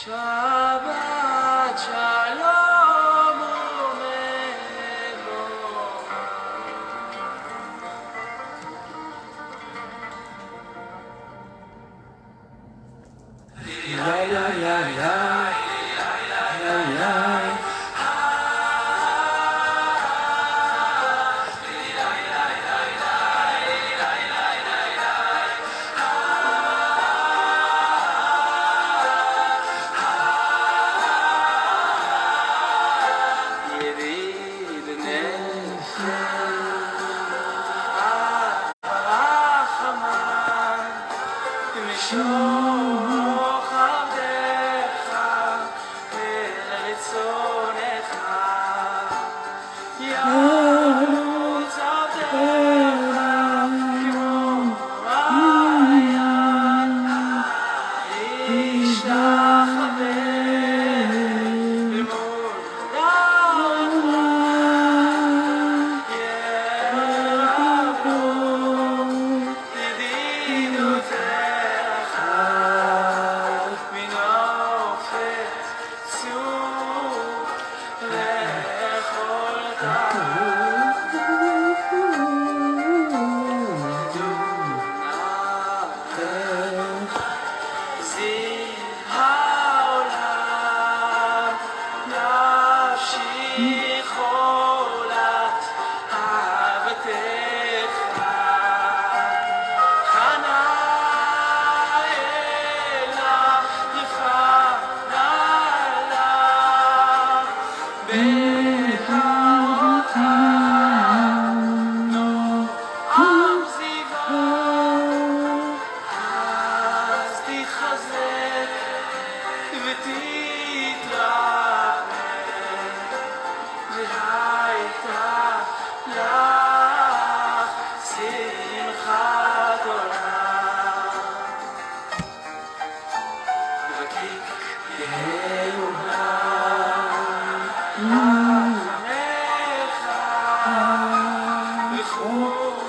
Shabbat Shalom Umecho.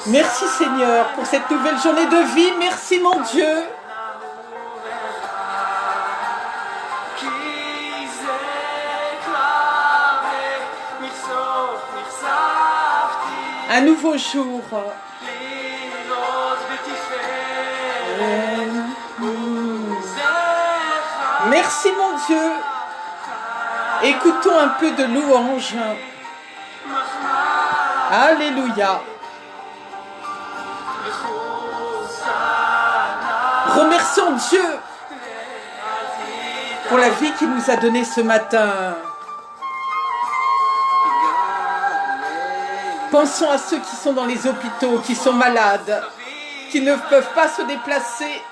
Merci Seigneur pour cette nouvelle journée de vie. Merci mon Dieu. Un nouveau jour. Merci mon Dieu. Écoutons un peu de louange. Alléluia. Remercions Dieu pour la vie qu'il nous a donnée ce matin. Pensons à ceux qui sont dans les hôpitaux, qui sont malades, qui ne peuvent pas se déplacer,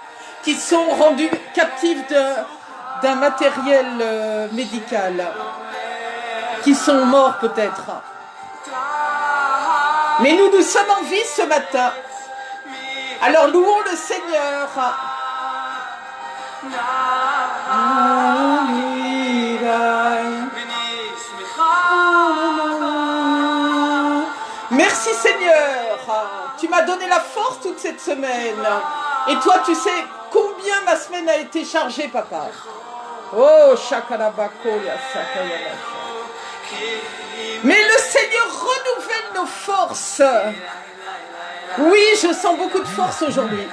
qui sont rendus captifs d'un matériel médical, qui sont morts peut-être. Mais nous sommes en vie ce matin. Alors louons le Seigneur. Merci Seigneur. Tu m'as donné la force toute cette semaine. Et toi, tu sais combien ma semaine a été chargée, papa. Oh, shakalabakoya, sakayalacha. Mais le Seigneur renouvelle nos forces. Oui, je sens beaucoup de force aujourd'hui.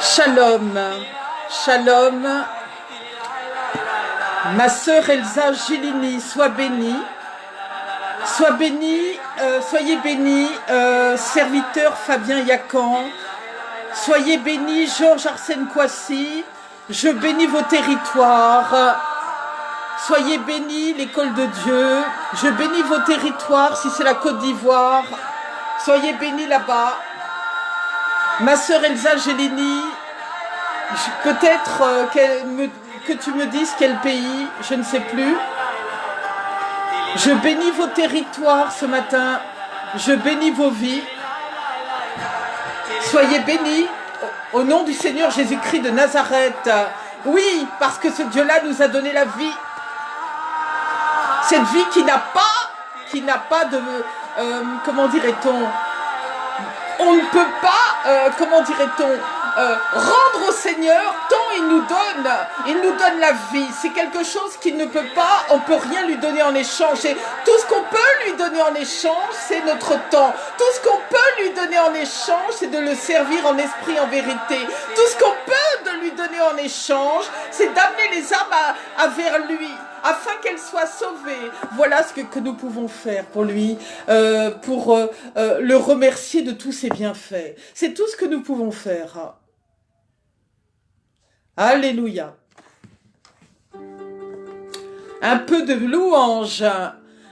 Shalom, shalom. Ma sœur Elsa Gilini, sois bénie. Sois bénie, soyez bénie, serviteur Fabien Yacan. Soyez bénis, Georges Arsène Kouassi. Je bénis vos territoires. Soyez bénis, l'école de Dieu. Je bénis vos territoires, si c'est la Côte d'Ivoire. Soyez bénis là-bas. Ma sœur Elsa Gélini, peut-être que tu me dises quel pays, je ne sais plus. Je bénis vos territoires ce matin. Je bénis vos vies. Soyez bénis au nom du Seigneur Jésus-Christ de Nazareth. Oui, parce que ce Dieu-là nous a donné la vie. Cette vie qui n'a pas qui n'a pas de, comment dirait-on, on ne peut pas, comment dirait-on, rendre au Seigneur tant il nous donne la vie. C'est quelque chose qu'il ne peut pas, on peut rien lui donner en échange. Et tout ce qu'on peut lui donner en échange, c'est notre temps. Tout ce qu'on peut lui donner en échange, c'est de le servir en esprit, en vérité. Tout ce qu'on peut lui donner en échange, c'est d'amener les âmes vers lui, afin qu'elles soient sauvées. Voilà ce que nous pouvons faire pour lui, pour le remercier de tous ses bienfaits. C'est tout ce que nous pouvons faire. Alléluia. Un peu de louange,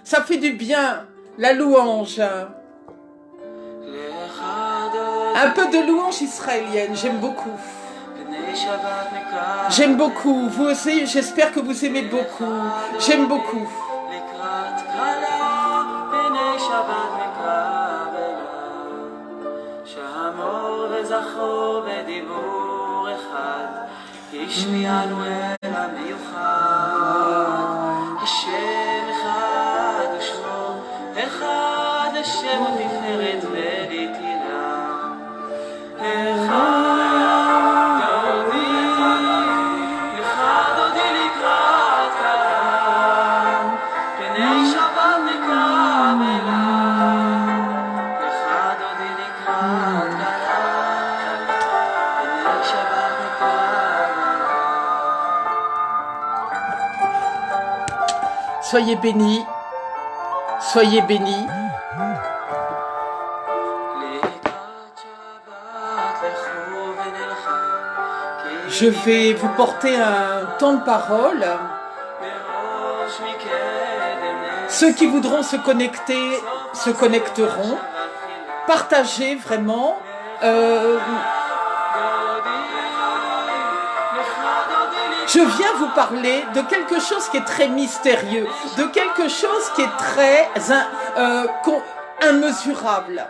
ça fait du bien, la louange. Un peu de louange israélienne, j'aime beaucoup. J'aime beaucoup, vous aussi, j'espère que vous aimez beaucoup. J'aime beaucoup. השמיענו אל המיוחד, השם אחד ושמו אחד, השם ותפארת ולתהילה. אחד דודי לקראת קהל, פני שבת נקבלה. אחד דודי לקראת קהל, פני שבת נקבלה. Soyez bénis, soyez bénis. Je vais vous porter un temps de parole. Ceux qui voudront se connecter se connecteront. Partagez vraiment. Je viens vous parler de quelque chose qui est très mystérieux, de quelque chose qui est très immesurable.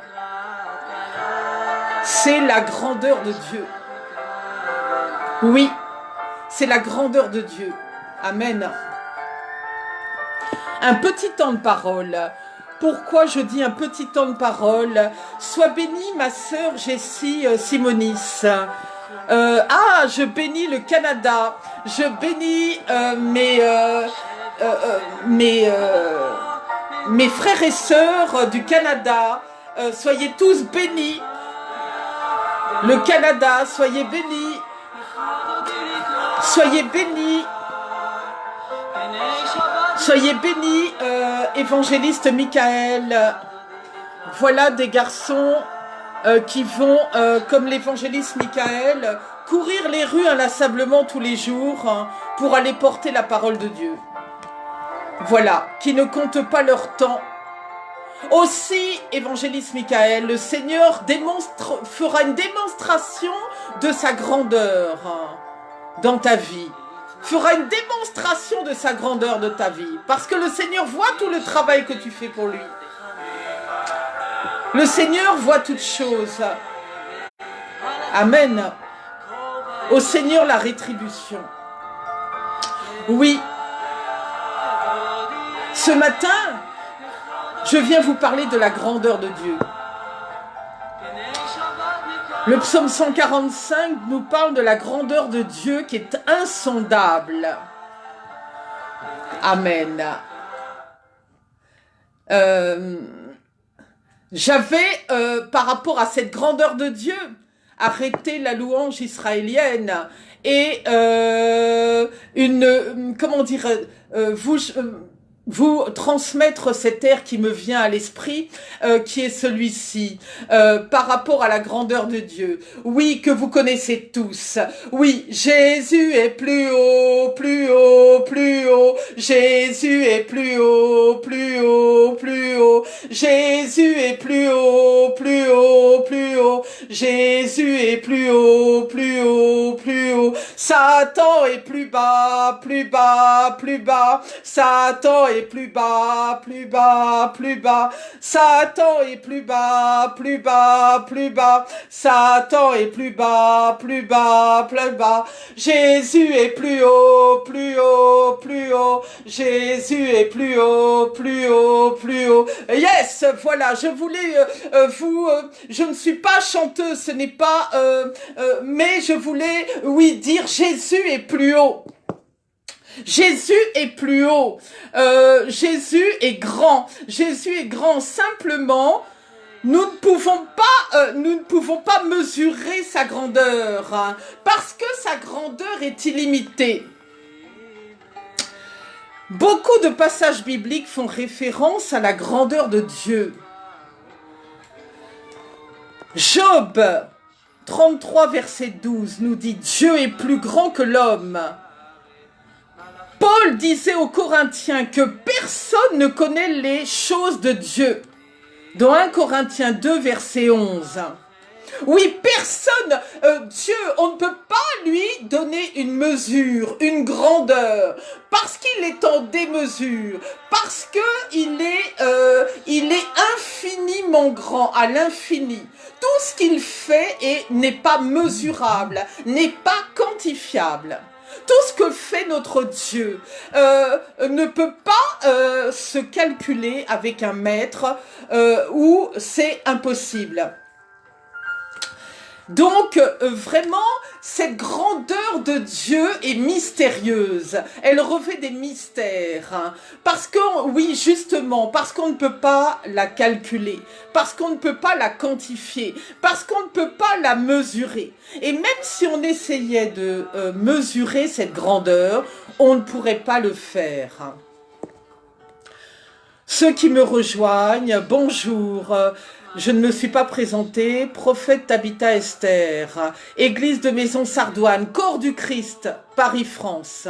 C'est la grandeur de Dieu. Oui, c'est la grandeur de Dieu. Amen. Un petit temps de parole. Pourquoi je dis un petit temps de parole? Sois bénie, ma sœur Jessie Simonis. Je bénis le Canada. Je bénis mes frères et sœurs du Canada. Soyez tous bénis. Le Canada, soyez bénis. Soyez bénis. Soyez bénis, évangéliste Michael. Voilà des garçons qui vont, comme l'évangéliste Michael, courir les rues inlassablement tous les jours pour aller porter la parole de Dieu. Voilà, qui ne comptent pas leur temps. Aussi, évangéliste Michael, le Seigneur fera une démonstration de sa grandeur dans ta vie. Fera une démonstration de sa grandeur de ta vie. Parce que le Seigneur voit tout le travail que tu fais pour lui. Le Seigneur voit toutes choses. Amen. Au Seigneur la rétribution. Oui. Ce matin, je viens vous parler de la grandeur de Dieu. Le psaume 145 nous parle de la grandeur de Dieu qui est insondable. Amen. J'avais, par rapport à cette grandeur de Dieu, arrêté la louange israélienne et vous transmettre cet air qui me vient à l'esprit, qui est celui-ci, par rapport à la grandeur de Dieu. Oui, que vous connaissez tous. Oui, Jésus est plus haut, plus haut, plus haut. Jésus est plus haut, plus haut, plus haut. Jésus est plus haut, plus haut, plus haut. Jésus est plus haut, plus haut, plus haut. Satan est plus bas, plus bas, plus bas. Satan est est plus bas, plus bas, plus bas. Satan est plus bas, plus bas, plus bas. Satan est plus bas, plus bas, plus bas. Jésus est plus haut, plus haut, plus haut. Jésus est plus haut, plus haut, plus haut. Yes, voilà, je voulais je ne suis pas chanteuse, ce n'est pas, mais je voulais, oui, dire Jésus est plus haut. Jésus est plus haut. Jésus est grand. Jésus est grand. Simplement, nous ne pouvons pas mesurer sa grandeur, hein, parce que sa grandeur est illimitée. Beaucoup de passages bibliques font référence à la grandeur de Dieu. Job 33, verset 12 nous dit « Dieu est plus grand que l'homme ». Paul disait aux Corinthiens que personne ne connaît les choses de Dieu. Dans 1 Corinthiens 2, verset 11. Oui, personne, Dieu, on ne peut pas lui donner une mesure, une grandeur, parce qu'il est en démesure, parce que il est infiniment grand, à l'infini. Tout ce qu'il fait n'est pas mesurable, n'est pas quantifiable. Tout ce que fait notre Dieu ne peut pas se calculer avec un mètre où c'est impossible. Donc, vraiment, cette grandeur de Dieu est mystérieuse. Elle revêt des mystères. Hein, parce que, oui, justement, parce qu'on ne peut pas la calculer, parce qu'on ne peut pas la quantifier, parce qu'on ne peut pas la mesurer. Et même si on essayait de mesurer cette grandeur, on ne pourrait pas le faire. Ceux qui me rejoignent, bonjour. Je ne me suis pas présentée, prophète Tabitha Esther, église de Maison Sardoine, corps du Christ, Paris-France.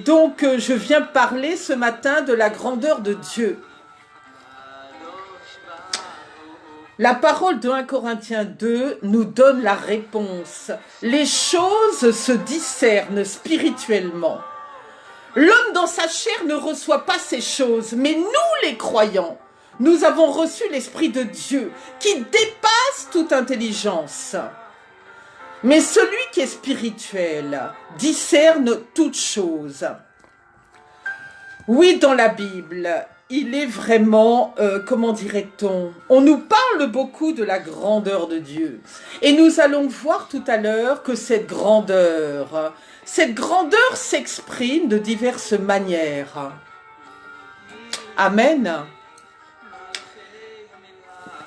Donc je viens parler ce matin de la grandeur de Dieu. La parole de 1 Corinthiens 2 nous donne la réponse. Les choses se discernent spirituellement. L'homme dans sa chair ne reçoit pas ces choses, mais nous les croyants, nous avons reçu l'Esprit de Dieu qui dépasse toute intelligence. Mais celui qui est spirituel discerne toutes choses. Oui, dans la Bible, il est vraiment, comment dirait-on, on nous parle beaucoup de la grandeur de Dieu. Et nous allons voir tout à l'heure que cette grandeur s'exprime de diverses manières. Amen.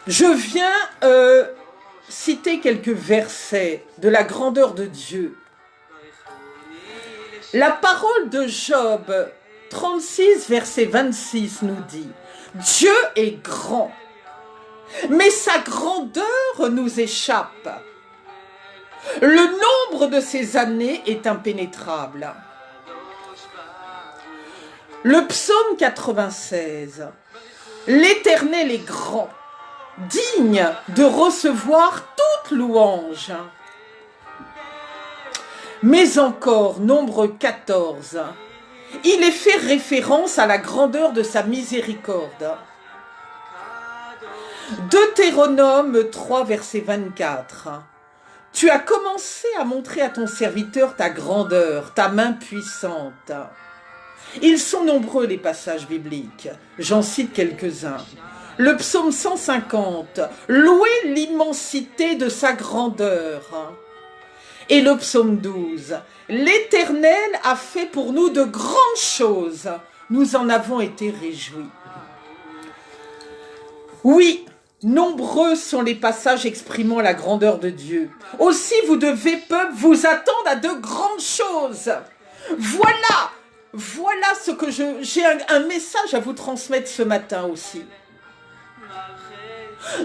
Je viens citer quelques versets de la grandeur de Dieu. La parole de Job 36, verset 26 nous dit « Dieu est grand, mais sa grandeur nous échappe. Le nombre de ses années est impénétrable. » Le psaume 96 « L'Éternel est grand, digne de recevoir toute louange. » Mais encore, nombre 14, il est fait référence à la grandeur de sa miséricorde. Deutéronome 3, verset 24. Tu as commencé à montrer à ton serviteur ta grandeur, ta main puissante. Ils sont nombreux les passages bibliques, j'en cite quelques-uns. Le psaume 150, louez l'immensité de sa grandeur. Et le psaume 12, l'Éternel a fait pour nous de grandes choses, nous en avons été réjouis. Oui, nombreux sont les passages exprimant la grandeur de Dieu. Aussi vous devez, peuple, vous attendre à de grandes choses. Voilà ce que j'ai un message à vous transmettre ce matin aussi.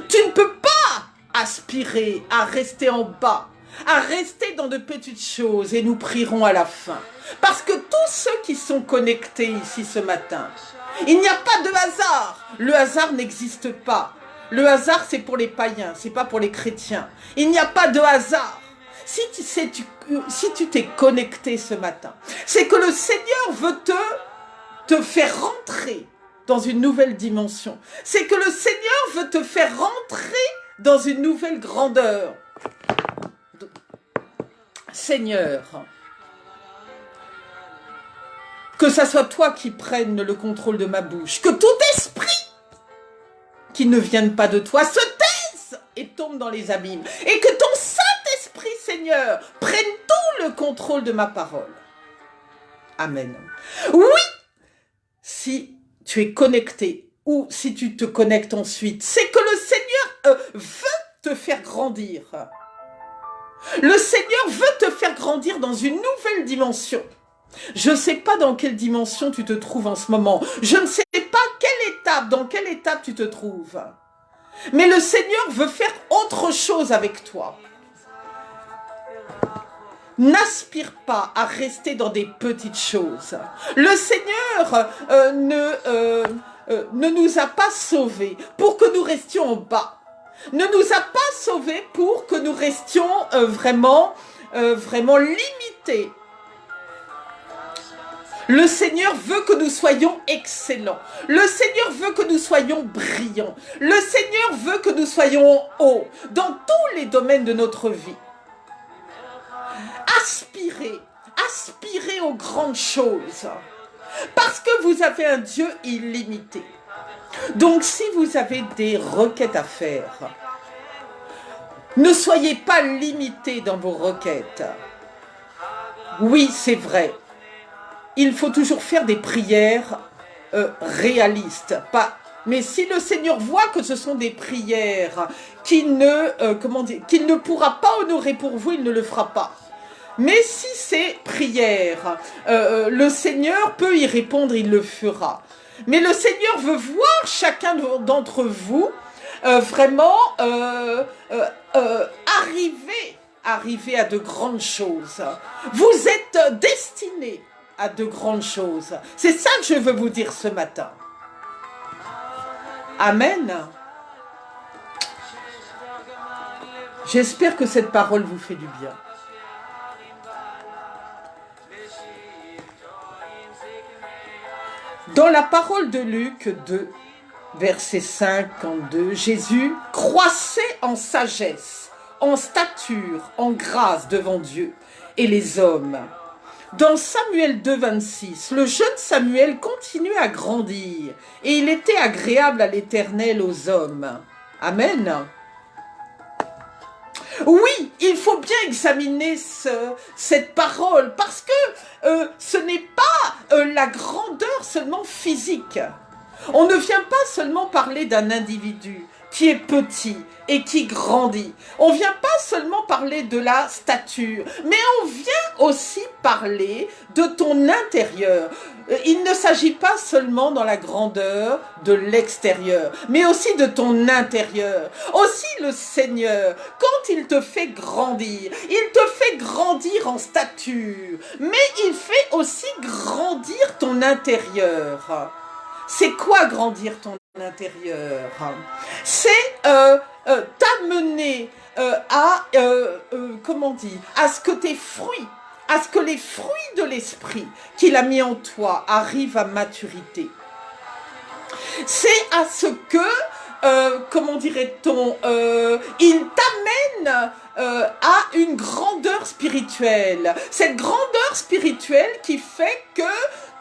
Tu ne peux pas aspirer à rester en bas, à rester dans de petites choses, et nous prierons à la fin. Parce que tous ceux qui sont connectés ici ce matin, il n'y a pas de hasard. Le hasard n'existe pas. Le hasard, c'est pour les païens, c'est pas pour les chrétiens. Il n'y a pas de hasard. Si tu t'es connecté ce matin, c'est que le Seigneur veut te te faire rentrer dans une nouvelle dimension. C'est que le Seigneur veut te faire rentrer dans une nouvelle grandeur. Seigneur, que ça soit toi qui prennes le contrôle de ma bouche, que tout esprit qui ne vienne pas de toi se taise et tombe dans les abîmes, et que ton Saint-Esprit, Seigneur, prenne tout le contrôle de ma parole. Amen. Oui, si tu es connecté, ou si tu te connectes ensuite, c'est que le Seigneur veut te faire grandir. Le Seigneur veut te faire grandir dans une nouvelle dimension. Je ne sais pas dans quelle dimension tu te trouves en ce moment. Je ne sais pas dans quelle étape tu te trouves. Mais le Seigneur veut faire autre chose avec toi. N'aspire pas à rester dans des petites choses. Le Seigneur ne nous a pas sauvés pour que nous restions en bas. Ne nous a pas sauvés pour que nous restions vraiment limités. Le Seigneur veut que nous soyons excellents. Le Seigneur veut que nous soyons brillants. Le Seigneur veut que nous soyons hauts dans tous les domaines de notre vie. Aspirez aux grandes choses. Parce que vous avez un Dieu illimité. Donc si vous avez des requêtes à faire, ne soyez pas limités dans vos requêtes. Oui, c'est vrai. Il faut toujours faire des prières réalistes. Mais si le Seigneur voit que ce sont des prières qu'il ne pourra pas honorer pour vous, il ne le fera pas. Mais si ces prières, le Seigneur peut y répondre, il le fera. Mais le Seigneur veut voir chacun d'entre vous arriver à de grandes choses. Vous êtes destinés à de grandes choses. C'est ça que je veux vous dire ce matin. Amen. J'espère que cette parole vous fait du bien. Dans la parole de Luc 2, verset 52, Jésus croissait en sagesse, en stature, en grâce devant Dieu et les hommes. Dans Samuel 2, 26, le jeune Samuel continuait à grandir et il était agréable à l'Éternel aux hommes. Amen. Oui, il faut bien examiner cette parole parce que ce n'est pas la grandeur seulement physique. On ne vient pas seulement parler d'un individu qui est petit et qui grandit. On ne vient pas seulement parler de la stature, mais on vient aussi parler de ton intérieur. Il ne s'agit pas seulement dans la grandeur de l'extérieur, mais aussi de ton intérieur. Aussi le Seigneur, quand il te fait grandir, il te fait grandir en stature, mais il fait aussi grandir ton intérieur. C'est quoi grandir ton intérieur? C'est t'amener à ce que tes fruits, à ce que les fruits de l'esprit qu'il a mis en toi arrivent à maturité. C'est à ce que, il t'amène à une grandeur spirituelle. Cette grandeur spirituelle qui fait que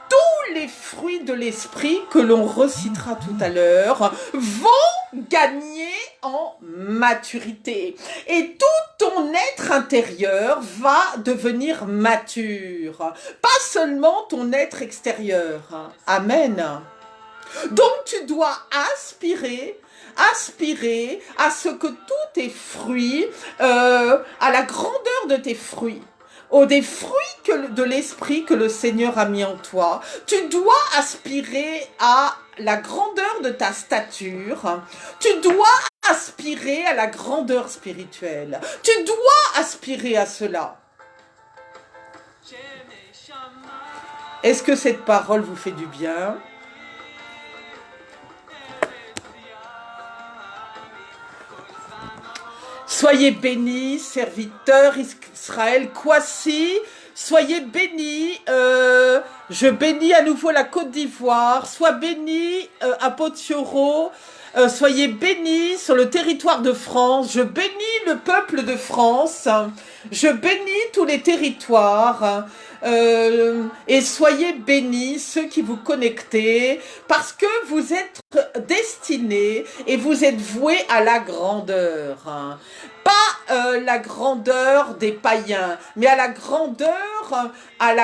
tous les fruits de l'esprit que l'on recitera tout à l'heure vont gagner en maturité. Et tout ton être intérieur va devenir mature. Pas seulement ton être extérieur. Amen. Donc tu dois aspirer à ce que tous tes fruits, à la grandeur de tes fruits, des fruits de l'esprit que le Seigneur a mis en toi. Tu dois aspirer à la grandeur de ta stature. Tu dois aspirer à la grandeur spirituelle. Tu dois aspirer à cela. Est-ce que cette parole vous fait du bien? Soyez bénis, serviteurs Israël, Kwasi, soyez bénis. Je bénis à nouveau la Côte d'Ivoire. Sois béni à Potioro. Soyez bénis sur le territoire de France. Je bénis le peuple de France. Je bénis tous les territoires. Et soyez bénis ceux qui vous connectez parce que vous êtes destinés et vous êtes voués à la grandeur. Pas la grandeur des païens, mais à la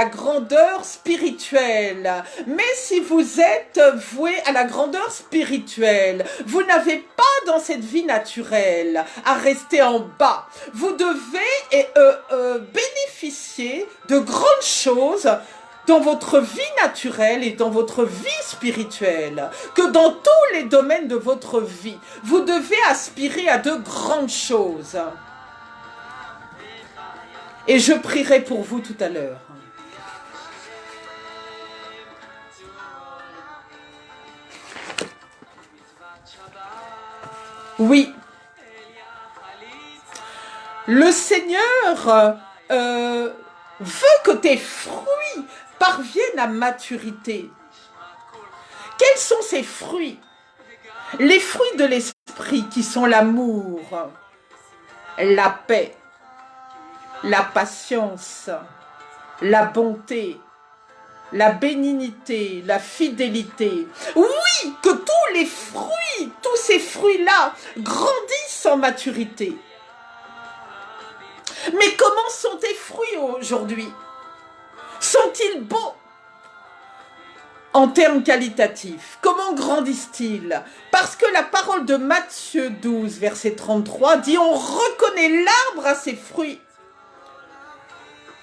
grandeur spirituelle. Mais si vous êtes voué à la grandeur spirituelle, vous n'avez pas dans cette vie naturelle à rester en bas. Vous devez bénéficier de grandes choses dans votre vie naturelle et dans votre vie spirituelle, que dans tous les domaines de votre vie, vous devez aspirer à de grandes choses. Et je prierai pour vous tout à l'heure. Oui, le Seigneur veut que tes fruits parviennent à maturité. Quels sont ces fruits? Les fruits de l'esprit qui sont l'amour, la paix, la patience, la bonté, la bénignité, la fidélité. Oui, que tous les fruits, tous ces fruits-là grandissent en maturité. Mais comment sont tes fruits aujourd'hui? Sont-ils beaux en termes qualitatifs? Comment grandissent-ils? Parce que la parole de Matthieu 12, verset 33 dit « On reconnaît l'arbre à ses fruits ».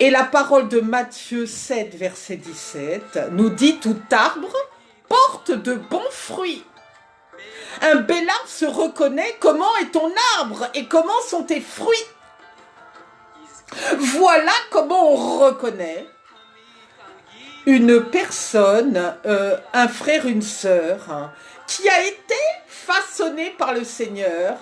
Et la parole de Matthieu 7, verset 17 nous dit « Tout arbre porte de bons fruits ». Un bel arbre se reconnaît comment est ton arbre et comment sont tes fruits. Voilà comment on reconnaît une personne, un frère, une sœur, qui a été façonné par le Seigneur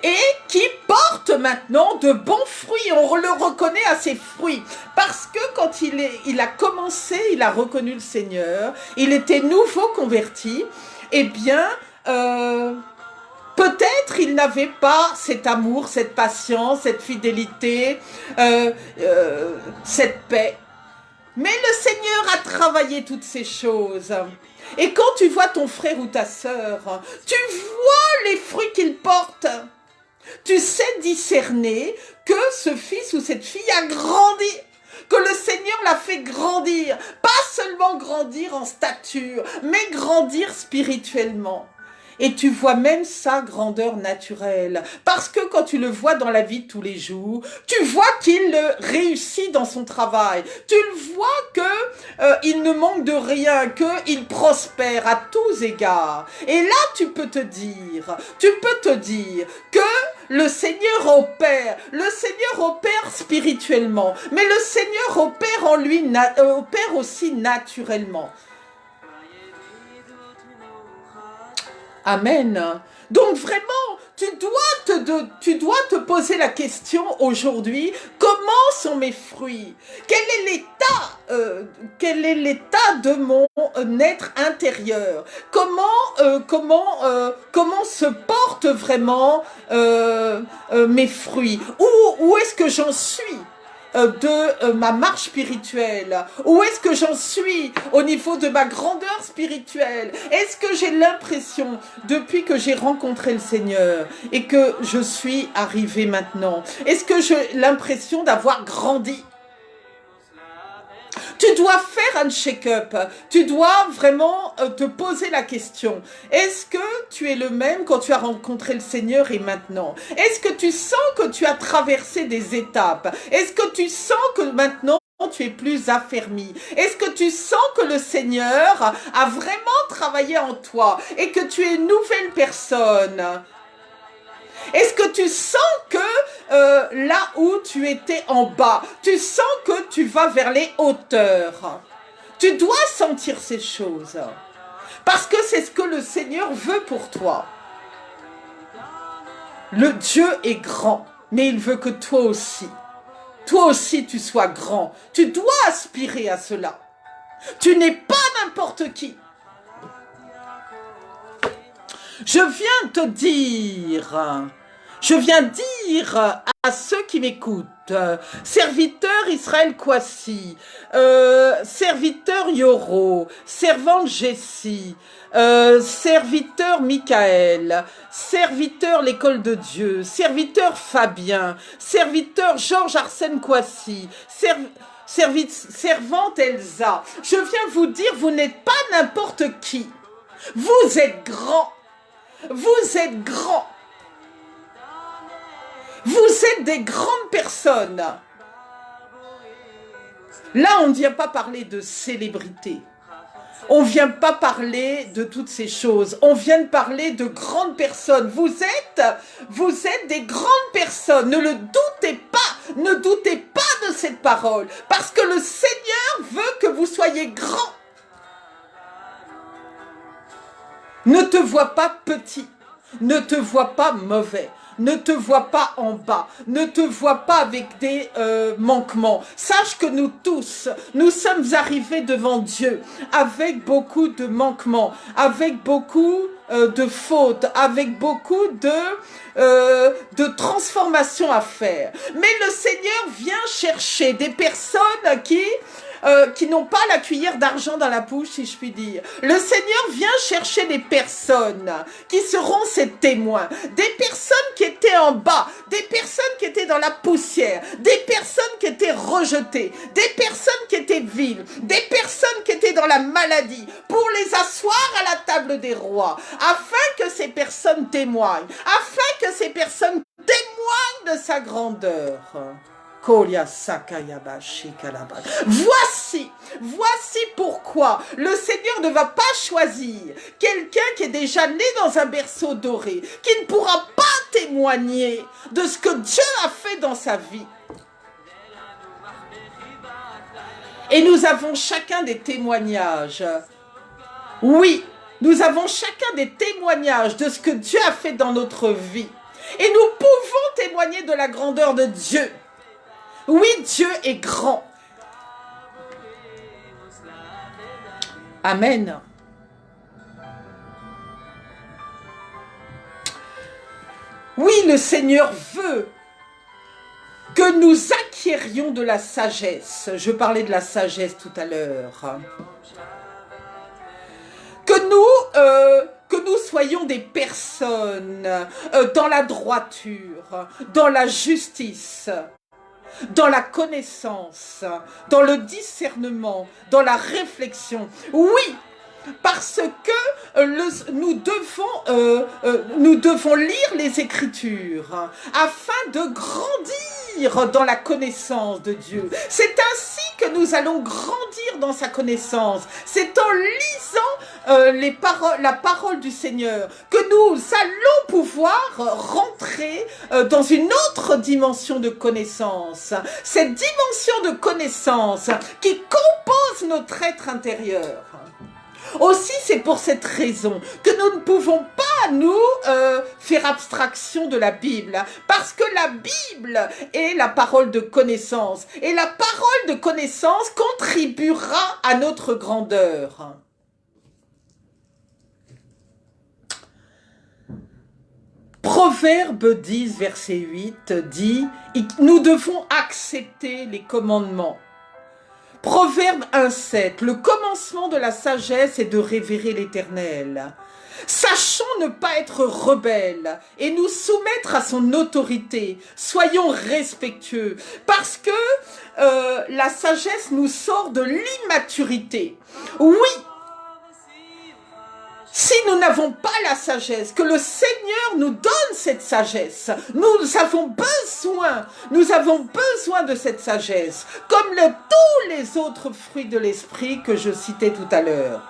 et qui porte maintenant de bons fruits. On le reconnaît à ses fruits parce que quand il a commencé, il a reconnu le Seigneur, il était nouveau converti, eh bien, peut-être il n'avait pas cet amour, cette patience, cette fidélité, cette paix. Mais le Seigneur a travaillé toutes ces choses. Et quand tu vois ton frère ou ta sœur, tu vois les fruits qu'il porte. Tu sais discerner que ce fils ou cette fille a grandi, que le Seigneur l'a fait grandir. Pas seulement grandir en stature, mais grandir spirituellement. Et tu vois même sa grandeur naturelle. Parce que quand tu le vois dans la vie de tous les jours, tu vois qu'il réussit dans son travail. Tu le vois qu'il ne manque de rien, qu'il prospère à tous égards. Et là, tu peux te dire que le Seigneur opère. Le Seigneur opère spirituellement. Mais le Seigneur opère en lui, opère aussi naturellement. Amen. Donc vraiment, tu dois te poser la question aujourd'hui, comment sont mes fruits? Quel est l'état de mon être intérieur? Comment se portent vraiment mes fruits? Où est-ce que j'en suis de ma marche spirituelle? Où est-ce que j'en suis au niveau de ma grandeur spirituelle? Est-ce que j'ai l'impression, depuis que j'ai rencontré le Seigneur et que je suis arrivée maintenant, est-ce que j'ai l'impression d'avoir grandi? Tu dois faire un check-up, tu dois vraiment te poser la question. Est-ce que tu es le même quand tu as rencontré le Seigneur et maintenant? Est-ce que tu sens que tu as traversé des étapes? Est-ce que tu sens que maintenant tu es plus affermi? Est-ce que tu sens que le Seigneur a vraiment travaillé en toi et que tu es une nouvelle personne? Est-ce que tu sens que là où tu étais en bas, tu sens que tu vas vers les hauteurs? Tu dois sentir ces choses. Parce que c'est ce que le Seigneur veut pour toi. Le Dieu est grand, mais il veut que toi aussi, toi aussi tu sois grand. Tu dois aspirer à cela. Tu n'es pas n'importe qui. Je viens te dire, je viens dire à ceux qui m'écoutent, serviteur Israël Kwasi, serviteur Yoro, servante Jessie, serviteur Michael, serviteur l'école de Dieu, serviteur Fabien, serviteur Georges Arsène Kwasi, servante Elsa. Je viens vous dire, vous n'êtes pas n'importe qui. Vous êtes grand. Vous êtes grand. Vous êtes des grandes personnes. Là, on ne vient pas parler de célébrité. On ne vient pas parler de toutes ces choses. On vient de parler de grandes personnes. Vous êtes des grandes personnes. Ne le doutez pas. Ne doutez pas de cette parole. Parce que le Seigneur veut que vous soyez grands. Ne te vois pas petit. Ne te vois pas mauvais. Ne te vois pas en bas, ne te vois pas avec des manquements. Sache que nous tous, nous sommes arrivés devant Dieu avec beaucoup de manquements, avec beaucoup de fautes, avec beaucoup de transformations à faire. Mais le Seigneur vient chercher des personnes qui n'ont pas la cuillère d'argent dans la bouche, si je puis dire. Le Seigneur vient chercher des personnes qui seront ses témoins, des personnes qui étaient en bas, des personnes qui étaient dans la poussière, des personnes qui étaient rejetées, des personnes qui étaient viles, des personnes qui étaient dans la maladie, pour les asseoir à la table des rois, afin que ces personnes témoignent, afin que ces personnes témoignent de sa grandeur. Voici pourquoi le Seigneur ne va pas choisir quelqu'un qui est déjà né dans un berceau doré, qui ne pourra pas témoigner de ce que Dieu a fait dans sa vie. Et nous avons chacun des témoignages. Oui, nous avons chacun des témoignages de ce que Dieu a fait dans notre vie. Et nous pouvons témoigner de la grandeur de Dieu. Oui, Dieu est grand. Amen. Oui, le Seigneur veut que nous acquérions de la sagesse. Je parlais de la sagesse tout à l'heure. Que nous soyons des personnes dans la droiture, dans la justice, dans la connaissance, dans le discernement, dans la réflexion. Oui, parce que nous devons lire les Écritures afin de grandir dans la connaissance de Dieu. C'est ainsi que nous allons grandir dans sa connaissance. C'est en lisant la parole du Seigneur que nous allons pouvoir rentrer dans une autre dimension de connaissance. Cette dimension de connaissance qui compose notre être intérieur. Aussi, c'est pour cette raison que nous ne pouvons pas nous faire abstraction de la Bible, parce que la Bible est la parole de connaissance, et la parole de connaissance contribuera à notre grandeur. Proverbe 10, verset 8 dit « Nous devons accepter les commandements ». Proverbe 1,7, le commencement de la sagesse est de révérer l'Éternel. Sachons ne pas être rebelles et nous soumettre à son autorité. Soyons respectueux parce que la sagesse nous sort de l'immaturité. Oui, si nous n'avons pas la sagesse, que le Seigneur nous donne cette sagesse, nous avons besoin de cette sagesse, comme tous les autres fruits de l'esprit que je citais tout à l'heure,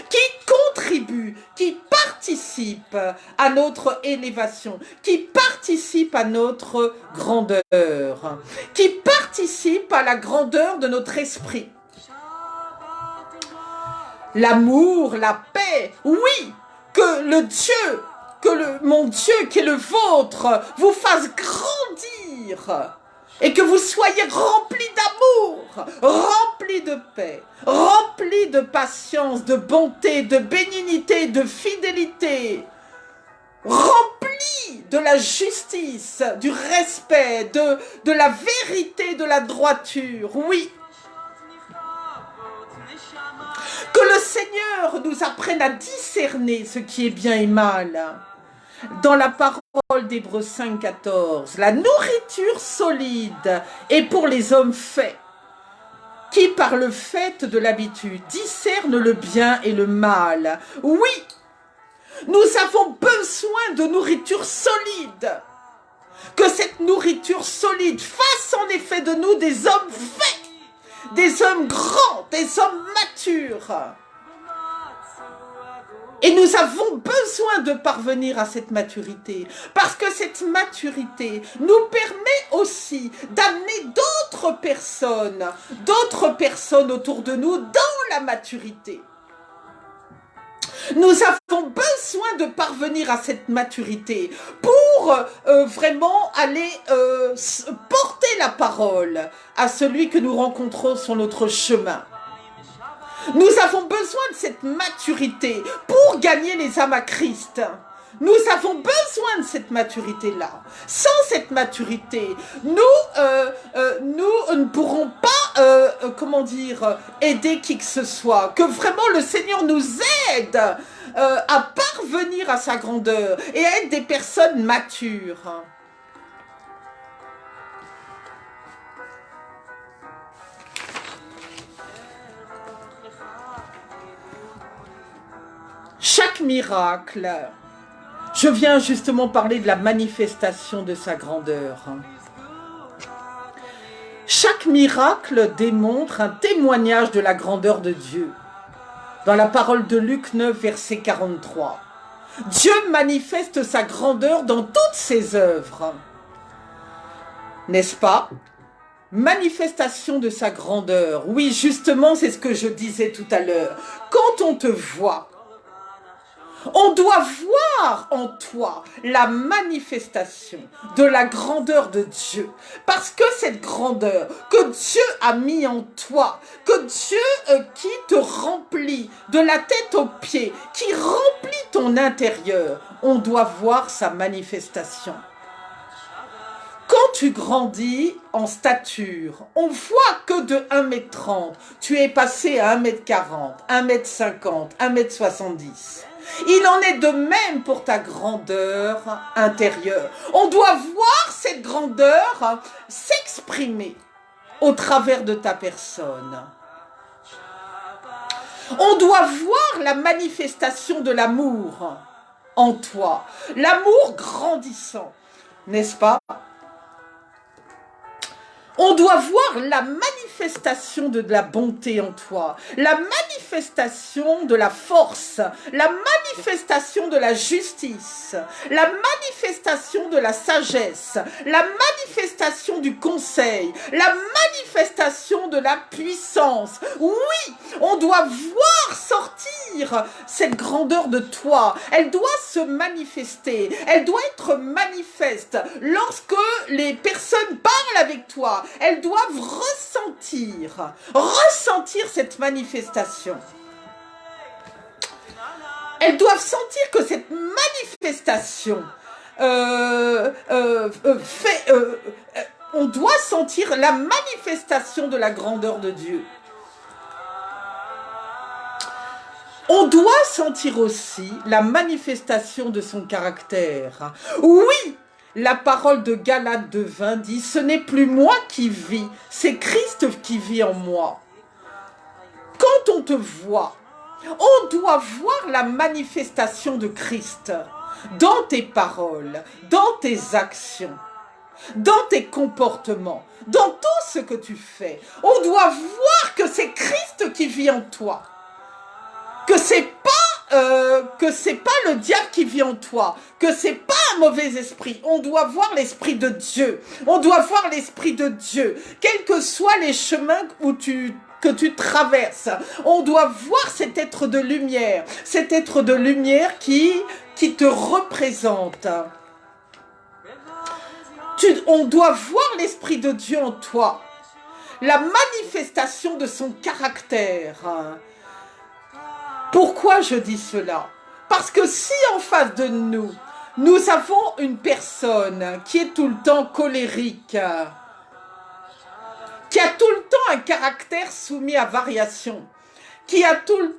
qui contribuent, qui participent à notre élévation, qui participent à notre grandeur, qui participent à la grandeur de notre esprit. L'amour, la paix, oui, que mon Dieu qui est le vôtre vous fasse grandir Et que vous soyez remplis d'amour, remplis de paix, remplis de patience, de bonté, de bénignité, de fidélité, remplis de la justice, du respect, de la vérité, de la droiture. Oui. Que le Seigneur nous apprenne à discerner ce qui est bien et mal. Dans la parole d'Hébreux 5,14, la nourriture solide est pour les hommes faits, qui par le fait de l'habitude discernent le bien et le mal. Oui, nous avons besoin de nourriture solide. Que cette nourriture solide fasse en effet de nous des hommes faits, des hommes grands, des hommes matures. Et nous avons besoin de parvenir à cette maturité, parce que cette maturité nous permet aussi d'amener d'autres personnes autour de nous dans la maturité. Nous avons besoin de parvenir à cette maturité pour vraiment aller porter la parole à celui que nous rencontrons sur notre chemin. Nous avons besoin de cette maturité pour gagner les âmes à Christ. Nous avons besoin de cette maturité-là. Sans cette maturité, nous ne pourrons pas, aider qui que ce soit. Que vraiment le Seigneur nous aide à parvenir à sa grandeur et à être des personnes matures. Chaque miracle, je viens justement parler de la manifestation de sa grandeur. Chaque miracle démontre un témoignage de la grandeur de Dieu. Dans la parole de Luc 9, verset 43, Dieu manifeste sa grandeur dans toutes ses œuvres. N'est-ce pas ? Manifestation de sa grandeur. Oui, justement, c'est ce que je disais tout à l'heure. Quand on te voit, on doit voir en toi la manifestation de la grandeur de Dieu. Parce que cette grandeur que Dieu a mis en toi, que Dieu qui te remplit de la tête aux pieds, qui remplit ton intérieur, on doit voir sa manifestation. Quand tu grandis en stature, on voit que de 1,30 m, tu es passé à 1,40 m, 1,50 m, 1,70 m. Il en est de même pour ta grandeur intérieure. On doit voir cette grandeur s'exprimer au travers de ta personne. On doit voir la manifestation de l'amour en toi. L'amour grandissant, n'est-ce pas ? On doit voir la manifestation de la bonté en toi, la manifestation de la force, la manifestation de la justice, la manifestation de la sagesse, la manifestation du conseil, la manifestation de la puissance. Oui, on doit voir sortir cette grandeur de toi. Elle doit se manifester, elle doit être manifeste lorsque les personnes parlent avec toi. Elles doivent ressentir cette manifestation. Elles doivent sentir que cette manifestation on doit sentir la manifestation de la grandeur de Dieu. On doit sentir aussi la manifestation de son caractère. Oui! La parole de Galates 2,20 dit « Ce n'est plus moi qui vis, c'est Christ qui vit en moi. » Quand on te voit, on doit voir la manifestation de Christ dans tes paroles, dans tes actions, dans tes comportements, dans tout ce que tu fais. On doit voir que c'est Christ qui vit en toi, que c'est pas le diable qui vit en toi, que c'est pas un mauvais esprit. On doit voir l'esprit de Dieu. On doit voir l'esprit de Dieu, quels que soient les chemins que tu traverses. On doit voir cet être de lumière qui te représente. On doit voir l'Esprit de Dieu en toi, la manifestation de son caractère. Pourquoi je dis cela? Parce que si en face de nous, nous avons une personne qui est tout le temps colérique, qui a tout le temps un caractère soumis à variation, qui est tout le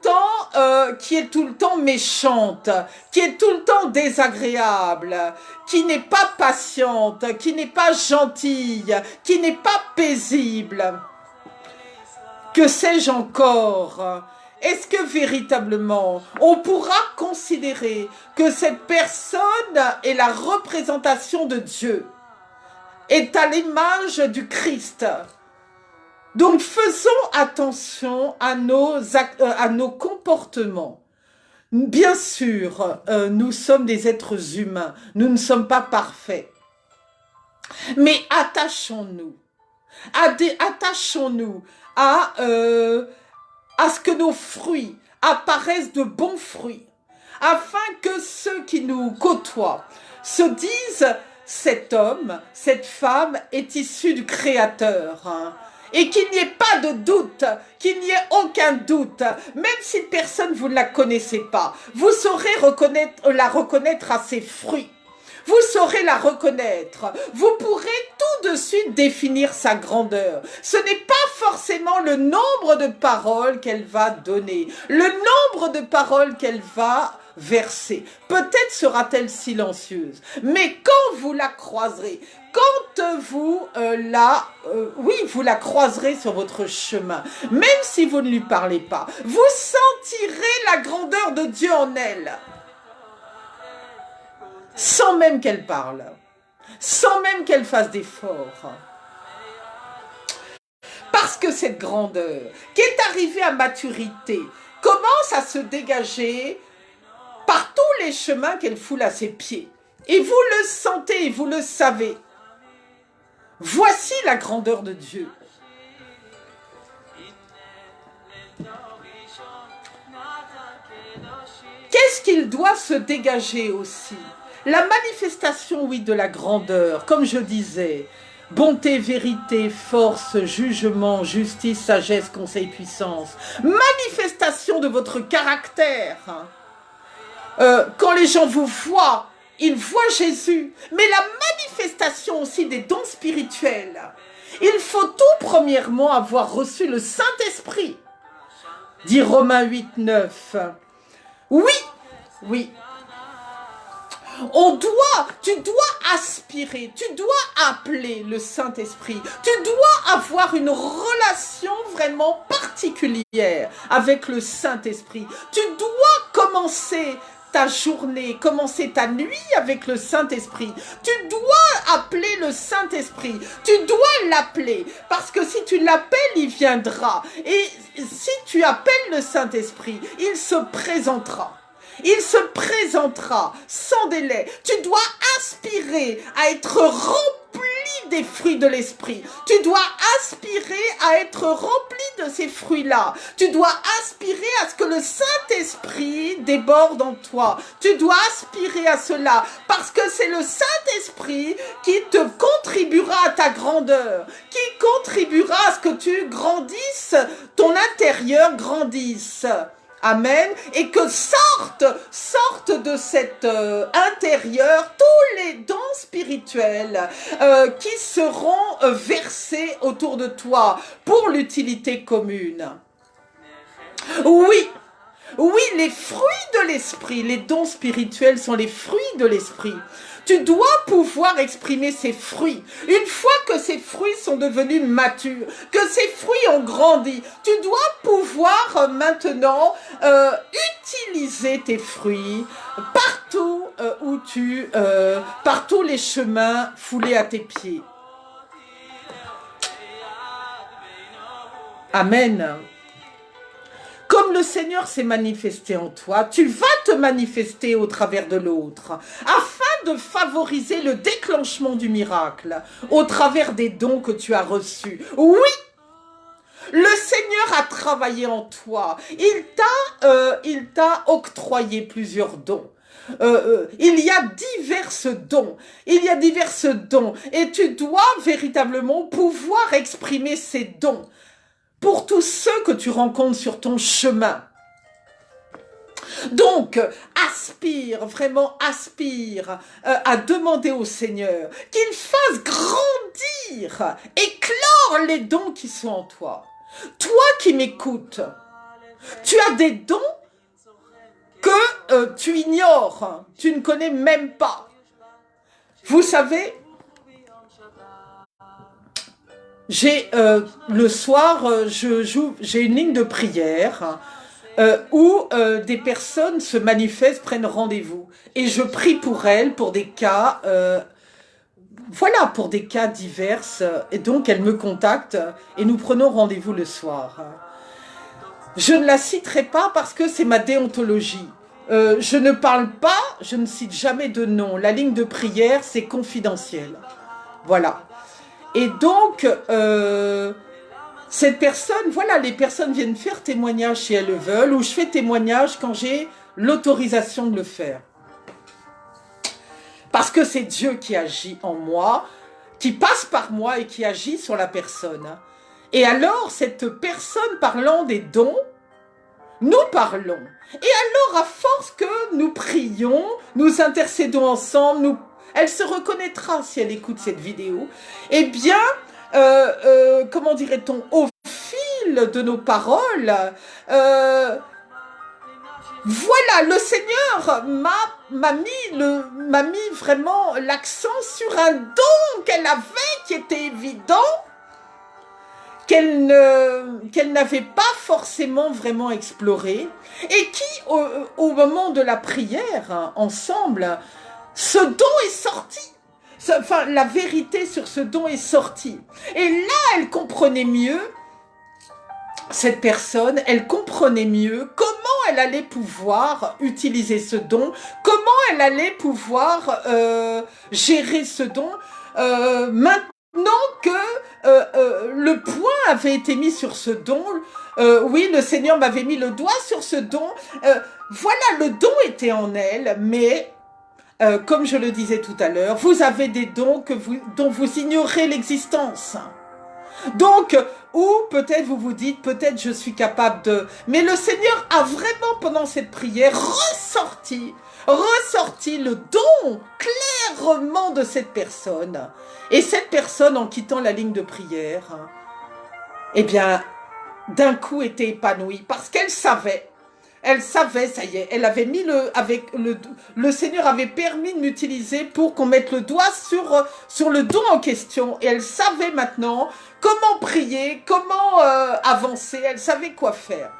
temps méchante, qui est tout le temps désagréable, qui n'est pas patiente, qui n'est pas gentille, qui n'est pas paisible. Que sais-je encore? Est-ce que véritablement on pourra considérer que cette personne est la représentation de Dieu, est à l'image du Christ? Donc faisons attention à nos comportements. Bien sûr, nous sommes des êtres humains, nous ne sommes pas parfaits. Mais attachons-nous à ce que nos fruits apparaissent de bons fruits, afin que ceux qui nous côtoient se disent « cet homme, cette femme est issu du Créateur ». Et qu'il n'y ait pas de doute, qu'il n'y ait aucun doute, même si personne vous ne la connaissez pas, vous saurez la reconnaître à ses fruits. Vous saurez la reconnaître. Vous pourrez tout de suite définir sa grandeur. Ce n'est pas forcément le nombre de paroles qu'elle va donner, le nombre de paroles qu'elle va verser. Peut-être sera-t-elle silencieuse, mais quand vous la croiserez, quand vous vous la croiserez sur votre chemin, même si vous ne lui parlez pas, vous sentirez la grandeur de Dieu en elle. Sans même qu'elle parle, sans même qu'elle fasse d'efforts. Parce que cette grandeur, qui est arrivée à maturité, commence à se dégager par tous les chemins qu'elle foule à ses pieds. Et vous le sentez et vous le savez. Voici la grandeur de Dieu. Qu'est-ce qu'il doit se dégager aussi? La manifestation, oui, de la grandeur, comme je disais, bonté, vérité, force, jugement, justice, sagesse, conseil, puissance. Manifestation de votre caractère. Quand les gens vous voient, ils voient Jésus. Mais la manifestation aussi des dons spirituels. Il faut tout premièrement avoir reçu le Saint-Esprit. Dit Romains 8, 9. Oui, oui. Tu dois aspirer, tu dois appeler le Saint-Esprit. Tu dois avoir une relation vraiment particulière avec le Saint-Esprit. Tu dois commencer ta journée, commencer ta nuit avec le Saint-Esprit. Tu dois appeler le Saint-Esprit. Tu dois l'appeler. Parce que si tu l'appelles, il viendra. Et si tu appelles le Saint-Esprit, il se présentera. Il se présentera sans délai. Tu dois aspirer à être rempli des fruits de l'esprit. Tu dois aspirer à être rempli de ces fruits-là. Tu dois aspirer à ce que le Saint-Esprit déborde en toi. Tu dois aspirer à cela parce que c'est le Saint-Esprit qui te contribuera à ta grandeur, qui contribuera à ce que tu grandisses, ton intérieur grandisse. Amen. Et que sortent de cet intérieur tous les dons spirituels qui seront versés autour de toi pour l'utilité commune. Oui. Oui, les fruits de l'esprit, les dons spirituels sont les fruits de l'esprit. Tu dois pouvoir exprimer ces fruits. Une fois que ces fruits sont devenus matures, que ces fruits ont grandi, tu dois pouvoir maintenant utiliser tes fruits partout par tous les chemins foulés à tes pieds. Amen. Comme le Seigneur s'est manifesté en toi, tu vas te manifester au travers de l'autre, afin de favoriser le déclenchement du miracle, au travers des dons que tu as reçus. Oui, le Seigneur a travaillé en toi, il t'a octroyé plusieurs dons. Il y a diverses dons. Il y a diverses dons. Et tu dois véritablement pouvoir exprimer ces dons pour tous ceux que tu rencontres sur ton chemin. Donc, aspire, vraiment aspire à demander au Seigneur qu'il fasse grandir, éclore les dons qui sont en toi. Toi qui m'écoutes, tu as des dons que tu ignores, tu ne connais même pas. Vous savez, j'ai le soir, j'ai une ligne de prière où des personnes se manifestent, prennent rendez-vous. Et je prie pour elles, pour des cas, voilà, pour des cas divers. Et donc, elles me contactent et nous prenons rendez-vous le soir. Je ne la citerai pas parce que c'est ma déontologie. Je ne parle pas, je ne cite jamais de nom. La ligne de prière, c'est confidentiel. Voilà. Et donc, cette personne, voilà, les personnes viennent faire témoignage si elles le veulent, ou je fais témoignage quand j'ai l'autorisation de le faire. Parce que c'est Dieu qui agit en moi, qui passe par moi et qui agit sur la personne. Et alors, cette personne parlant des dons, nous parlons. Et alors, à force que nous prions, nous intercédons ensemble, elle se reconnaîtra si elle écoute cette vidéo, eh bien, comment dirait-on, au fil de nos paroles, voilà, le Seigneur m'a mis vraiment l'accent sur un don qu'elle avait, qui était évident, qu'elle n'avait pas forcément vraiment exploré, et qui, au moment de la prière, ensemble, ce don est sorti. Enfin, la vérité sur ce don est sortie. Et là, elle comprenait mieux, cette personne, elle comprenait mieux comment elle allait pouvoir utiliser ce don, comment elle allait pouvoir gérer ce don, maintenant que le point avait été mis sur ce don. Oui, le Seigneur m'avait mis le doigt sur ce don. Voilà, le don était en elle, mais comme je le disais tout à l'heure, vous avez des dons dont vous ignorez l'existence. Donc, ou peut-être vous vous dites, peut-être je suis capable de... Mais le Seigneur a vraiment, pendant cette prière, ressorti le don clairement de cette personne. Et cette personne, en quittant la ligne de prière, eh bien, d'un coup était épanouie, parce qu'elle savait, ça y est, elle avait mis le Seigneur avait permis de m'utiliser pour qu'on mette le doigt sur le don en question, et elle savait maintenant comment prier, comment avancer, elle savait quoi faire.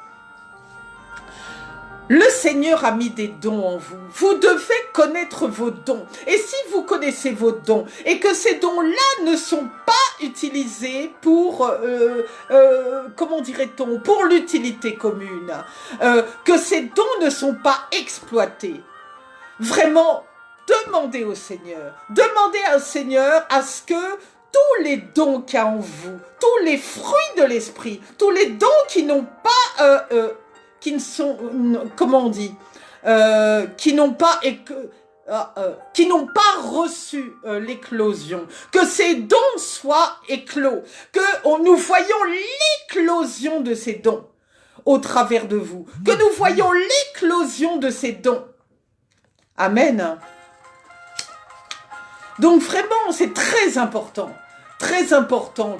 Le Seigneur a mis des dons en vous. Vous devez connaître vos dons. Et si vous connaissez vos dons et que ces dons-là ne sont pas utilisés pour, comment dirait-on, pour l'utilité commune, que ces dons ne sont pas exploités, vraiment, demandez au Seigneur à ce que tous les dons qu'il y a en vous, tous les fruits de l'esprit, tous les dons qui n'ont pas... qui ne sont, comment on dit, qui n'ont pas reçu l'éclosion, que ces dons soient éclos, que nous voyons l'éclosion de ces dons au travers de vous, que nous voyons l'éclosion de ces dons. Amen. Donc vraiment, c'est très important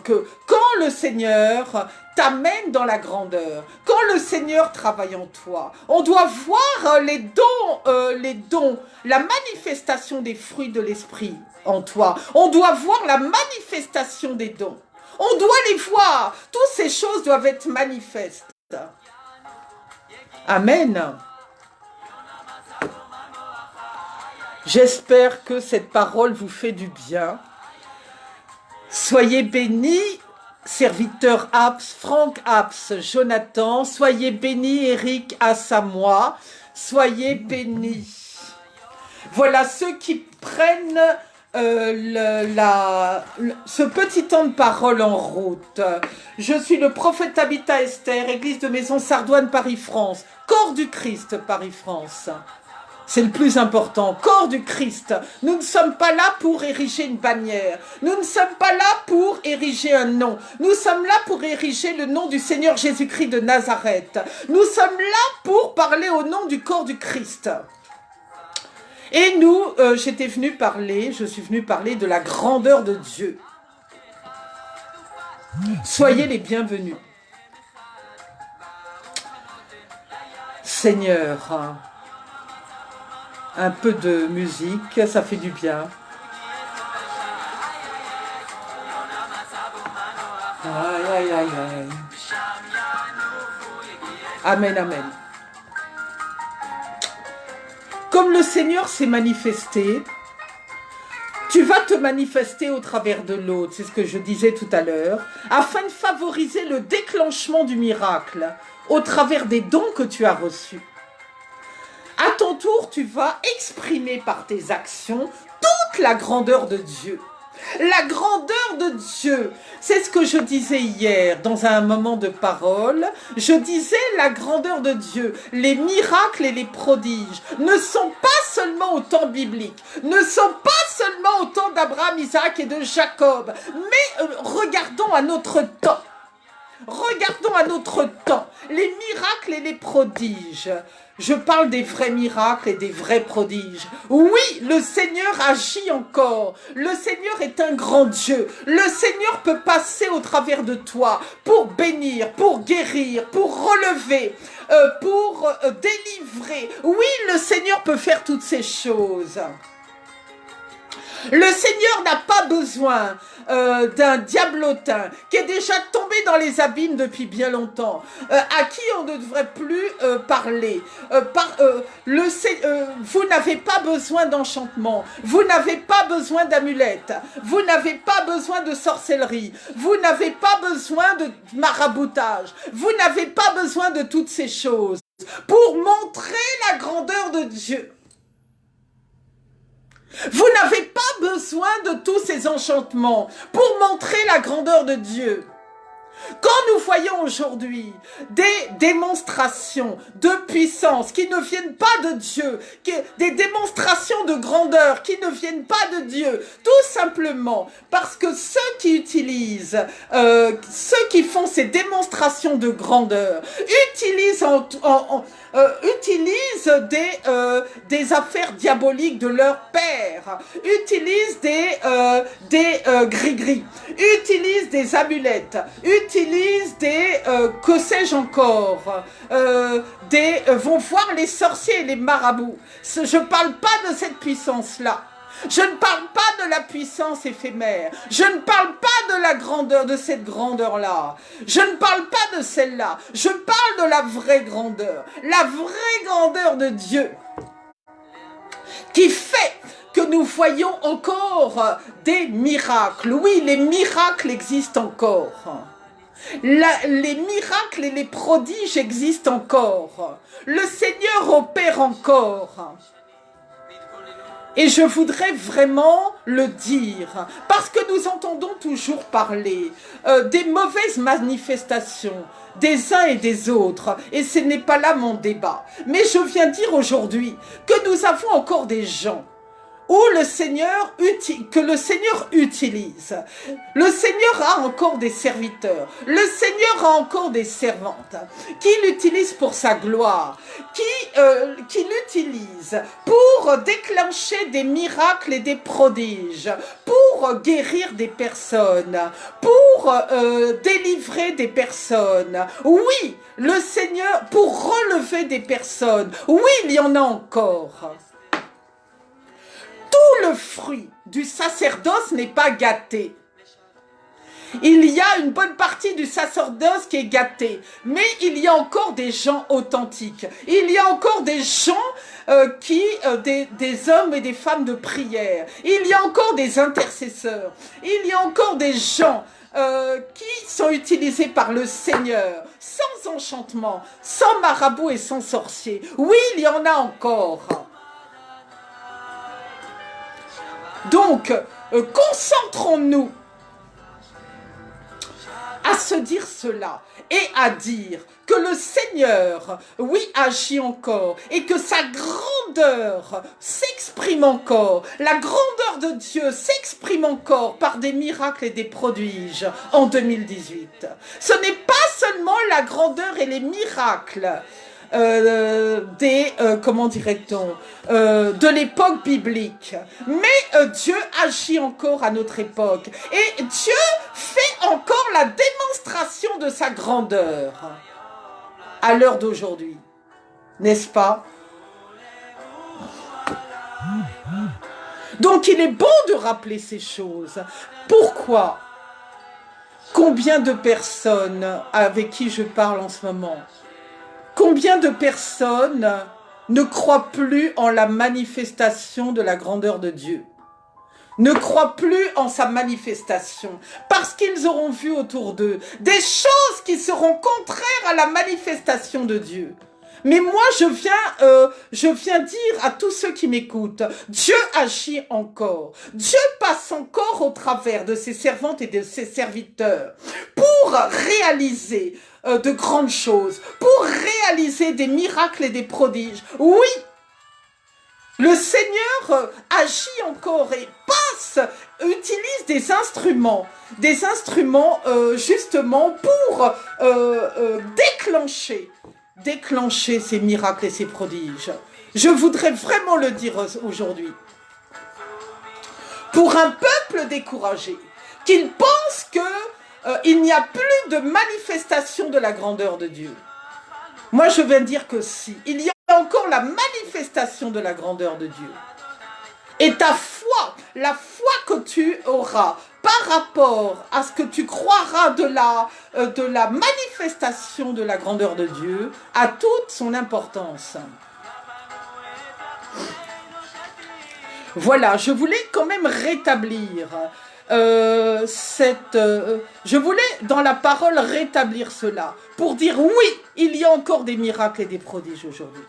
que quand le Seigneur t'amène dans la grandeur, quand le Seigneur travaille en toi, on doit voir les dons, la manifestation des fruits de l'esprit en toi. On doit voir la manifestation des dons. On doit les voir. Toutes ces choses doivent être manifestes. Amen. J'espère que cette parole vous fait du bien. Soyez bénis, serviteur Abs, Franck Abs, Jonathan. Soyez bénis, Eric Assamois. Soyez bénis. Voilà ceux qui prennent ce petit temps de parole en route. Je suis le prophète Tabitha Esther, église de Maison Sardoine, Paris-France. Corps du Christ, Paris-France. C'est le plus important. Corps du Christ. Nous ne sommes pas là pour ériger une bannière. Nous ne sommes pas là pour ériger un nom. Nous sommes là pour ériger le nom du Seigneur Jésus-Christ de Nazareth. Nous sommes là pour parler au nom du corps du Christ. Et nous, je suis venue parler de la grandeur de Dieu. Soyez les bienvenus. Seigneur, un peu de musique, ça fait du bien. Aïe, aïe, aïe, aïe. Amen, amen. Comme le Seigneur s'est manifesté, tu vas te manifester au travers de l'autre, c'est ce que je disais tout à l'heure, afin de favoriser le déclenchement du miracle au travers des dons que tu as reçus. À ton tour, tu vas exprimer par tes actions toute la grandeur de Dieu. La grandeur de Dieu, c'est ce que je disais hier dans un moment de parole. Je disais la grandeur de Dieu, les miracles et les prodiges ne sont pas seulement au temps biblique, ne sont pas seulement au temps d'Abraham, Isaac et de Jacob, mais regardons à notre temps. Regardons à notre temps, les miracles et les prodiges. Je parle des vrais miracles et des vrais prodiges. Oui, le Seigneur agit encore. Le Seigneur est un grand Dieu. Le Seigneur peut passer au travers de toi pour bénir, pour guérir, pour relever, pour délivrer. Oui, le Seigneur peut faire toutes ces choses. Le Seigneur n'a pas besoin d'un diablotin qui est déjà tombé dans les abîmes depuis bien longtemps, à qui on ne devrait plus parler. Vous n'avez pas besoin d'enchantement, vous n'avez pas besoin d'amulettes, vous n'avez pas besoin de sorcellerie, vous n'avez pas besoin de maraboutage, vous n'avez pas besoin de toutes ces choses pour montrer la grandeur de Dieu. Vous n'avez pas besoin de tous ces enchantements pour montrer la grandeur de Dieu. Quand nous voyons aujourd'hui des démonstrations de puissance qui ne viennent pas de Dieu, des démonstrations de grandeur qui ne viennent pas de Dieu, tout simplement parce que ceux qui utilisent, ceux qui font ces démonstrations de grandeur, utilisent des affaires diaboliques de leur père, utilisent des gris-gris, utilisent des amulettes, utilisent des que sais-je encore, vont voir les sorciers et les marabouts. Je ne parle pas de cette puissance-là. Je ne parle pas de la puissance éphémère. Je ne parle pas de la grandeur, de cette grandeur-là. Je ne parle pas de celle-là. Je parle de la vraie grandeur. La vraie grandeur de Dieu. Qui fait que nous voyons encore des miracles. Oui, les miracles existent encore. Les miracles et les prodiges existent encore. Le Seigneur opère encore. Et je voudrais vraiment le dire, parce que nous entendons toujours parler des mauvaises manifestations des uns et des autres, et ce n'est pas là mon débat. Mais je viens dire aujourd'hui que nous avons encore des gens que le Seigneur utilise. Le Seigneur a encore des serviteurs. Le Seigneur a encore des servantes qui l'utilisent pour sa gloire, qui l'utilisent pour déclencher des miracles et des prodiges, pour guérir des personnes, pour délivrer des personnes. Oui, le Seigneur, pour relever des personnes. Oui, il y en a encore. Tout le fruit du sacerdoce n'est pas gâté. Il y a une bonne partie du sacerdoce qui est gâtée, mais il y a encore des gens authentiques. Il y a encore des gens des hommes et des femmes de prière. Il y a encore des intercesseurs. Il y a encore des gens qui sont utilisés par le Seigneur, sans enchantement, sans marabout et sans sorcier. Oui, il y en a encore. Donc, concentrons-nous à se dire cela et à dire que le Seigneur, oui, agit encore et que sa grandeur s'exprime encore. La grandeur de Dieu s'exprime encore par des miracles et des prodiges en 2018. Ce n'est pas seulement la grandeur et les miracles comment dirait-on, de l'époque biblique. Mais Dieu agit encore à notre époque. Et Dieu fait encore la démonstration de sa grandeur à l'heure d'aujourd'hui. N'est-ce pas? Donc il est bon de rappeler ces choses. Pourquoi? Combien de personnes avec qui je parle en ce moment, combien de personnes ne croient plus en la manifestation de la grandeur de Dieu? Ne croient plus en sa manifestation parce qu'ils auront vu autour d'eux des choses qui seront contraires à la manifestation de Dieu. Mais moi, je viens dire à tous ceux qui m'écoutent, Dieu agit encore. Dieu passe encore au travers de ses servantes et de ses serviteurs pour réaliser de grandes choses, pour réaliser des miracles et des prodiges. Oui, le Seigneur agit encore et utilise des instruments justement pour déclencher ces miracles et ces prodiges. Je voudrais vraiment le dire aujourd'hui. Pour un peuple découragé, qu'il pense qu'il n'y a plus de manifestation de la grandeur de Dieu. Moi, je viens dire que si, il y a encore la manifestation de la grandeur de Dieu. Et ta foi, la foi que tu auras par rapport à ce que tu croiras de la manifestation de la grandeur de Dieu, a toute son importance. Voilà, je voulais quand même rétablir je voulais dans la parole rétablir cela, pour dire oui, il y a encore des miracles et des prodiges aujourd'hui.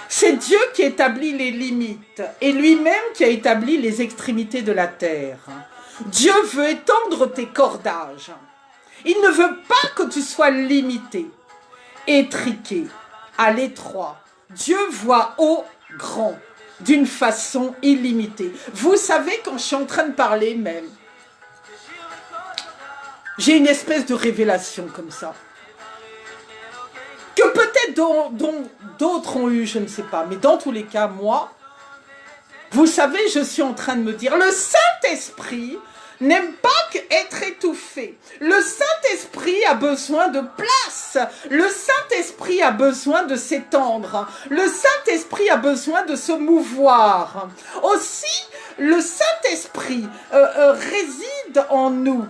C'est Dieu qui établit les limites et lui-même qui a établi les extrémités de la terre. Dieu veut étendre tes cordages. Il ne veut pas que tu sois limité, étriqué, à l'étroit. Dieu voit au grand, d'une façon illimitée. Vous savez, quand je suis en train de parler même, j'ai une espèce de révélation comme ça. Que peut-être d'autres ont eu, je ne sais pas. Mais dans tous les cas, moi, vous savez, je suis en train de me dire, le Saint-Esprit n'aime pas être étouffé. Le Saint-Esprit a besoin de place. Le Saint-Esprit a besoin de s'étendre. Le Saint-Esprit a besoin de se mouvoir. Aussi, le Saint-Esprit réside en nous.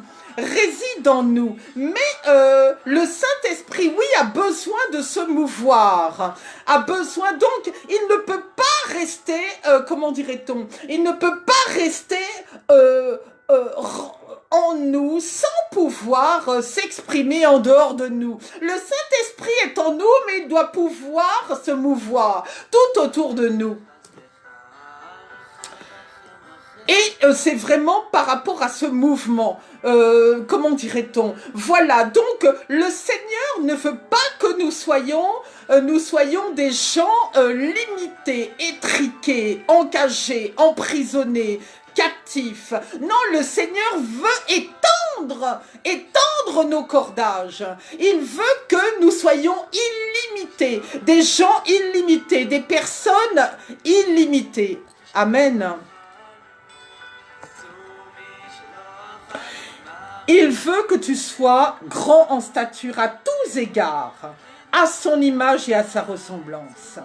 Mais le Saint-Esprit, oui, a besoin de se mouvoir, a besoin, donc il ne peut pas rester, comment dirait-on, il ne peut pas rester en nous sans pouvoir s'exprimer en dehors de nous. Le Saint-Esprit est en nous, mais il doit pouvoir se mouvoir tout autour de nous. Et c'est vraiment par rapport à ce mouvement, comment dirait-on? Voilà, donc le Seigneur ne veut pas que nous soyons des gens limités, étriqués, encagés, emprisonnés, captifs. Non, le Seigneur veut étendre nos cordages. Il veut que nous soyons illimités, des gens illimités, des personnes illimitées. Amen. Il veut que tu sois grand en stature à tous égards, à son image et à sa ressemblance.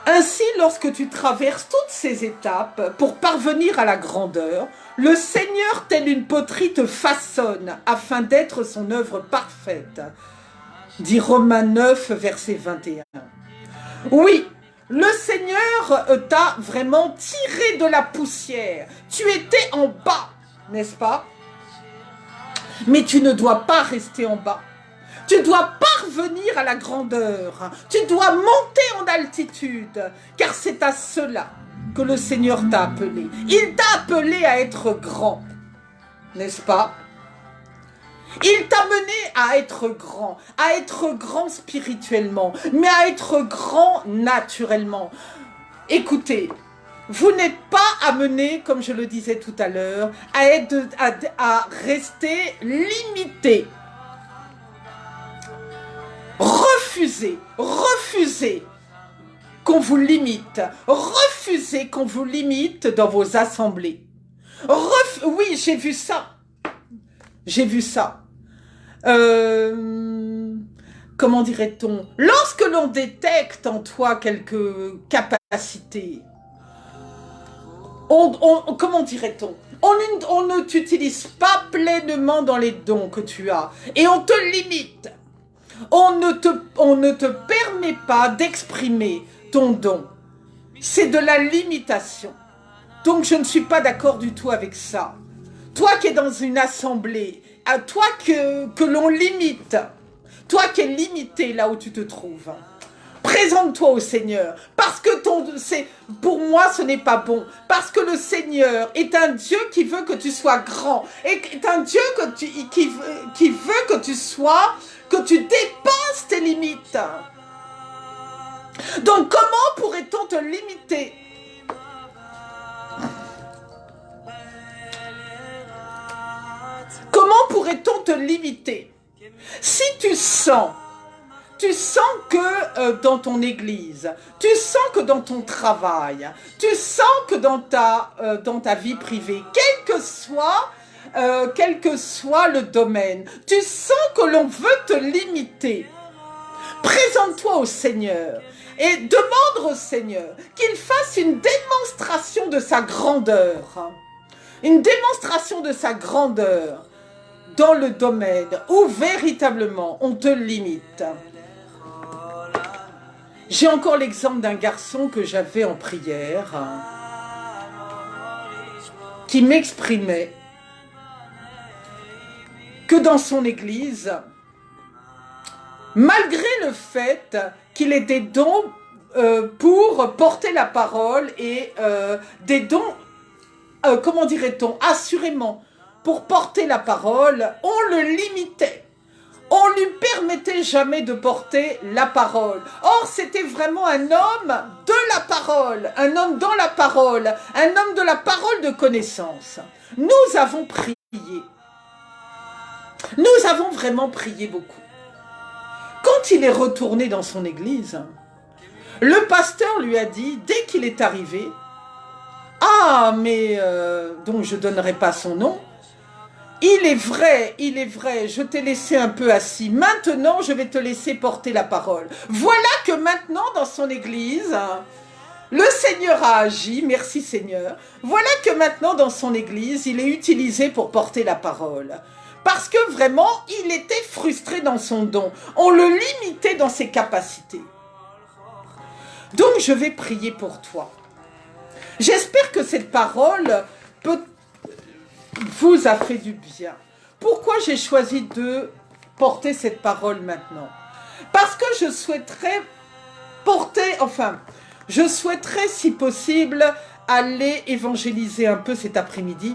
Ainsi, lorsque tu traverses toutes ces étapes pour parvenir à la grandeur, le Seigneur, tel une poterie, te façonne afin d'être son œuvre parfaite. Dit Romains 9, verset 21. Oui, le Seigneur t'a vraiment tiré de la poussière. Tu étais en bas. N'est-ce pas? Mais tu ne dois pas rester en bas. Tu dois parvenir à la grandeur. Tu dois monter en altitude. Car c'est à cela que le Seigneur t'a appelé. Il t'a appelé à être grand. n'est-ce pas? Il t'a mené à être grand spirituellement, mais à être grand naturellement. Écoutez, vous n'êtes pas amené, comme je le disais tout à l'heure, à rester limité. Refusez qu'on vous limite. Refusez qu'on vous limite dans vos assemblées. Oui, j'ai vu ça. J'ai vu ça. Comment dirait-on? Lorsque l'on détecte en toi quelques capacités, comment dirait-on? On ne t'utilise pas pleinement dans les dons que tu as. Et on te limite. On ne te permet pas d'exprimer ton don. C'est de la limitation. Donc je ne suis pas d'accord du tout avec ça. Toi qui es dans une assemblée, à toi que l'on limite, toi qui es limité là où tu te trouves, présente-toi au Seigneur, parce que pour moi ce n'est pas bon, parce que le Seigneur est un Dieu qui veut que tu sois grand, et est un Dieu qui veut que tu dépasses tes limites. Donc comment pourrait-on te limiter? Comment pourrait-on te limiter? Si tu sens que dans ton église, tu sens que dans ton travail, tu sens que dans ta vie privée, quel que soit le domaine, tu sens que l'on veut te limiter, présente-toi au Seigneur et demande au Seigneur qu'il fasse une démonstration de sa grandeur. Une démonstration de sa grandeur dans le domaine où véritablement on te limite. J'ai encore l'exemple d'un garçon que j'avais en prière qui m'exprimait que dans son église, malgré le fait qu'il ait des dons pour porter la parole et des dons, comment dirait-on, assurément, pour porter la parole, on le limitait. On lui permettait jamais de porter la parole. Or, c'était vraiment un homme de la parole, un homme dans la parole, un homme de la parole de connaissance. Nous avons prié. Nous avons vraiment prié beaucoup. Quand il est retourné dans son église, le pasteur lui a dit, dès qu'il est arrivé, « Ah, mais donc je ne donnerai pas son nom. Il est vrai, je t'ai laissé un peu assis. Maintenant, je vais te laisser porter la parole. » Voilà que maintenant, dans son église, le Seigneur a agi, merci Seigneur. Voilà que maintenant, dans son église, il est utilisé pour porter la parole. Parce que vraiment, il était frustré dans son don. On le limitait dans ses capacités. Donc, je vais prier pour toi. J'espère que cette parole vous a fait du bien. Pourquoi j'ai choisi de porter cette parole maintenant? Parce que je souhaiterais je souhaiterais si possible aller évangéliser un peu cet après-midi.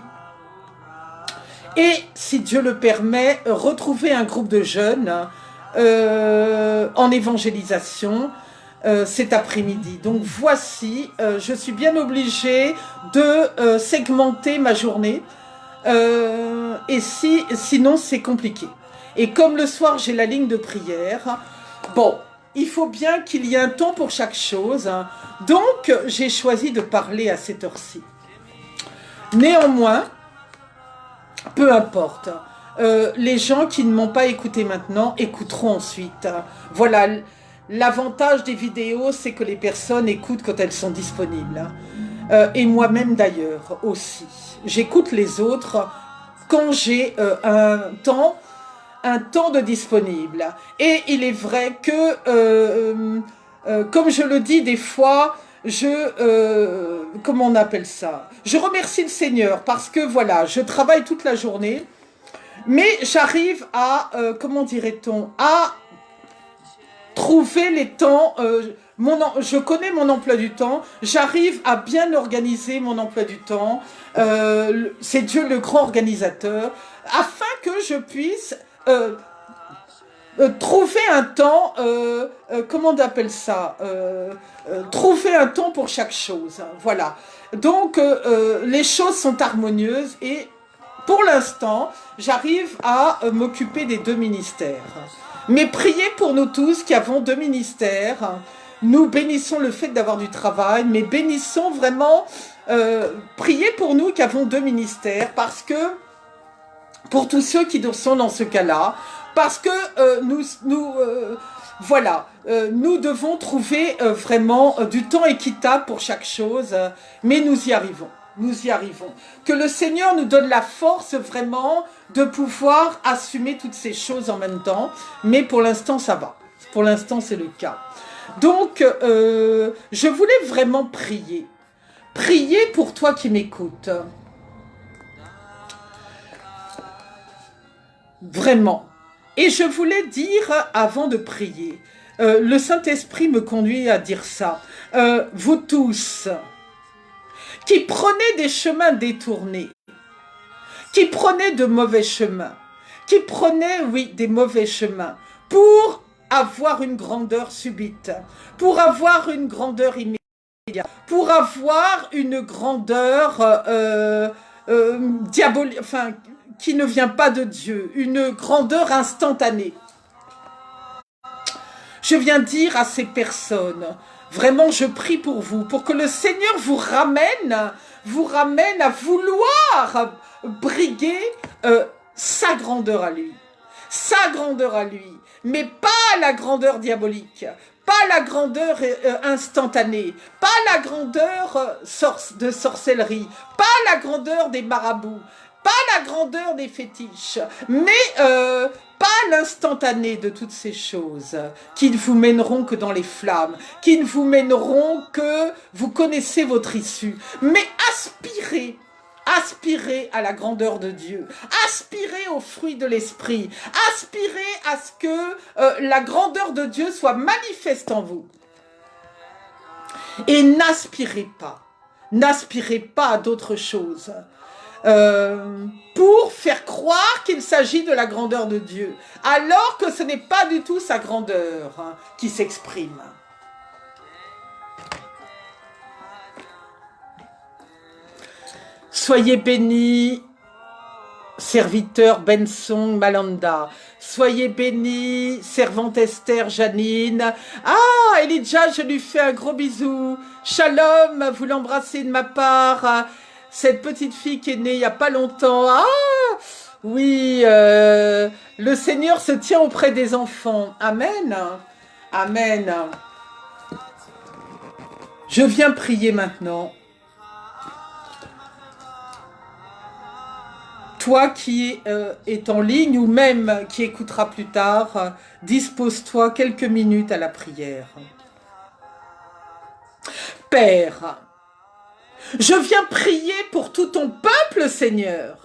Et si Dieu le permet, retrouver un groupe de jeunes en évangélisation cet après-midi. Donc voici, je suis bien obligée de segmenter ma journée et sinon c'est compliqué. Et comme le soir j'ai la ligne de prière, bon, il faut bien qu'il y ait un temps pour chaque chose, hein. Donc j'ai choisi de parler à cette heure-ci. Néanmoins, peu importe, les gens qui ne m'ont pas écouté maintenant écouteront ensuite. Voilà, l'avantage des vidéos, c'est que les personnes écoutent quand elles sont disponibles. Et moi-même d'ailleurs aussi. J'écoute les autres quand j'ai un temps de disponible. Et il est vrai que, comme je le dis des fois, comment on appelle ça? Je remercie le Seigneur parce que voilà, je travaille toute la journée, mais j'arrive à, comment dirait-on, à trouver les temps. je connais mon emploi du temps, j'arrive à bien organiser mon emploi du temps. C'est Dieu le grand organisateur, afin que je puisse trouver un temps, comment on appelle ça, trouver un temps pour chaque chose. Voilà. Donc, les choses sont harmonieuses et pour l'instant, j'arrive à m'occuper des 2 ministères. Mais priez pour nous tous qui avons 2 ministères. Nous bénissons le fait d'avoir du travail, mais bénissons vraiment, priez pour nous qui avons 2 ministères, parce que, pour tous ceux qui sont dans ce cas-là, parce que voilà, nous devons trouver vraiment du temps équitable pour chaque chose, mais nous y arrivons. Nous y arrivons. Que le Seigneur nous donne la force vraiment de pouvoir assumer toutes ces choses en même temps. Mais pour l'instant, ça va. Pour l'instant, c'est le cas. Donc, je voulais vraiment prier. Prier pour toi qui m'écoutes. Vraiment. Et je voulais dire, avant de prier, le Saint-Esprit me conduit à dire ça. Vous tous qui prenez des chemins détournés, qui prenez de mauvais chemins, qui prenez, oui, des mauvais chemins, pour avoir une grandeur subite, pour avoir une grandeur immédiate, pour avoir une grandeur diabolique, enfin, qui ne vient pas de Dieu, une grandeur instantanée. Je viens dire à ces personnes, vraiment je prie pour vous, pour que le Seigneur vous ramène à vouloir briguer sa grandeur à lui. Sa grandeur à lui, mais pas la grandeur diabolique, pas la grandeur instantanée, pas la grandeur de sorcellerie, pas la grandeur des marabouts, pas la grandeur des fétiches, mais pas l'instantané de toutes ces choses qui ne vous mèneront que dans les flammes, qui ne vous mèneront que vous connaissez votre issue, mais aspirez à la grandeur de Dieu, aspirez aux fruits de l'esprit, aspirez à ce que la grandeur de Dieu soit manifeste en vous. Et n'aspirez pas à d'autres choses. Pour faire croire qu'il s'agit de la grandeur de Dieu, alors que ce n'est pas du tout sa grandeur qui s'exprime. Soyez bénis, serviteur Benson Malanda. Soyez bénis, servante Esther Janine. Ah, Elijah, je lui fais un gros bisou. Shalom, vous l'embrassez de ma part. Cette petite fille qui est née il n'y a pas longtemps. Ah, oui, le Seigneur se tient auprès des enfants. Amen. Amen. Je viens prier maintenant. Toi qui es en ligne ou même qui écoutera plus tard, dispose-toi quelques minutes à la prière. Père, je viens prier pour tout ton peuple, Seigneur.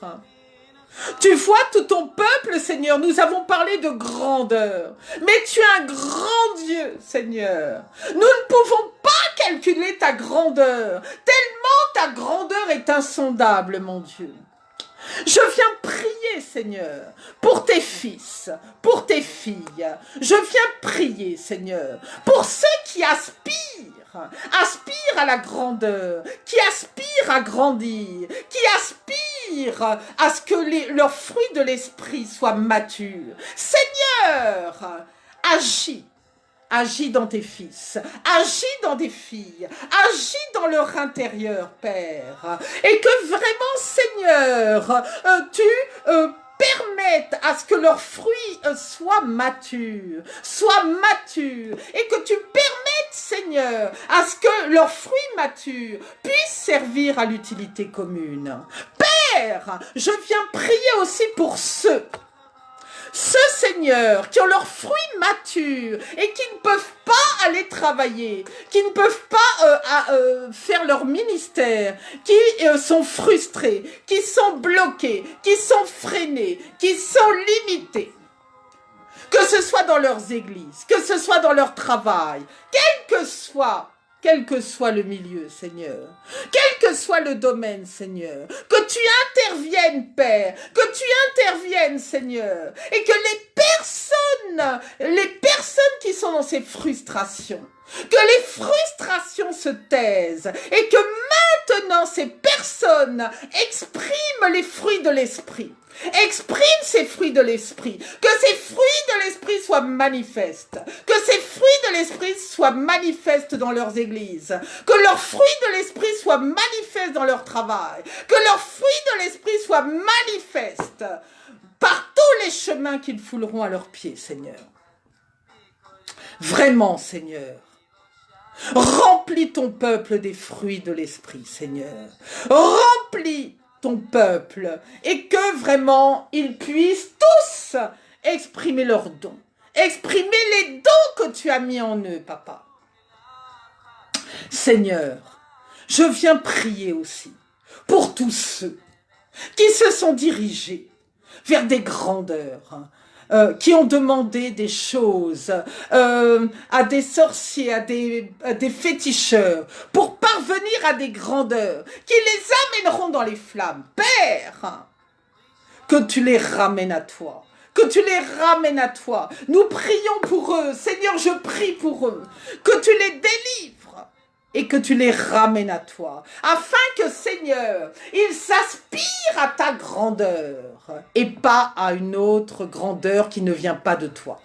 Tu vois tout ton peuple, Seigneur, nous avons parlé de grandeur. Mais tu es un grand Dieu, Seigneur. Nous ne pouvons pas calculer ta grandeur, tellement ta grandeur est insondable, mon Dieu. Je viens prier, Seigneur, pour tes fils, pour tes filles. Je viens prier, Seigneur, pour ceux qui aspirent à la grandeur, qui aspirent à grandir, qui aspirent à ce que leurs fruits de l'esprit soient matures. Seigneur, agis. Agis dans tes fils, agis dans tes filles, agis dans leur intérieur, Père. Et que vraiment, Seigneur, tu permettes à ce que leurs fruits soient matures. Et que tu permettes, Seigneur, à ce que leurs fruits matures puissent servir à l'utilité commune. Père, je viens prier aussi pour ceux, Seigneur, qui ont leurs fruits matures et qui ne peuvent pas aller travailler, qui ne peuvent pas faire leur ministère, qui sont frustrés, qui sont bloqués, qui sont freinés, qui sont limités. que ce soit dans leurs églises, que ce soit dans leur travail, quel que soit le milieu, Seigneur, quel que soit le domaine, Seigneur, que tu interviennes, Père, que tu interviennes, Seigneur, et que les personnes qui sont dans ces frustrations, que les frustrations se taisent, et que maintenant ces personnes expriment les fruits de l'esprit. Exprime ces fruits de l'esprit, que ces fruits de l'esprit soient manifestes, que ces fruits de l'esprit soient manifestes dans leurs églises, que leurs fruits de l'esprit soient manifestes dans leur travail, que leurs fruits de l'esprit soient manifestes par tous les chemins qu'ils fouleront à leurs pieds, Seigneur. Vraiment, Seigneur. Remplis ton peuple des fruits de l'esprit, Seigneur. Remplis ton peuple et que vraiment ils puissent tous exprimer leurs dons, exprimer les dons que tu as mis en eux, Papa. Seigneur, je viens prier aussi pour tous ceux qui se sont dirigés vers des grandeurs, qui ont demandé des choses à des sorciers, à des féticheurs, pour parvenir à des grandeurs, qui les amèneront dans les flammes. Père, que tu les ramènes à toi. Que tu les ramènes à toi. Nous prions pour eux. Seigneur, je prie pour eux. Que tu les délivres et que tu les ramènes à toi. Afin que, Seigneur, ils s'aspirent à ta grandeur et pas à une autre grandeur qui ne vient pas de toi.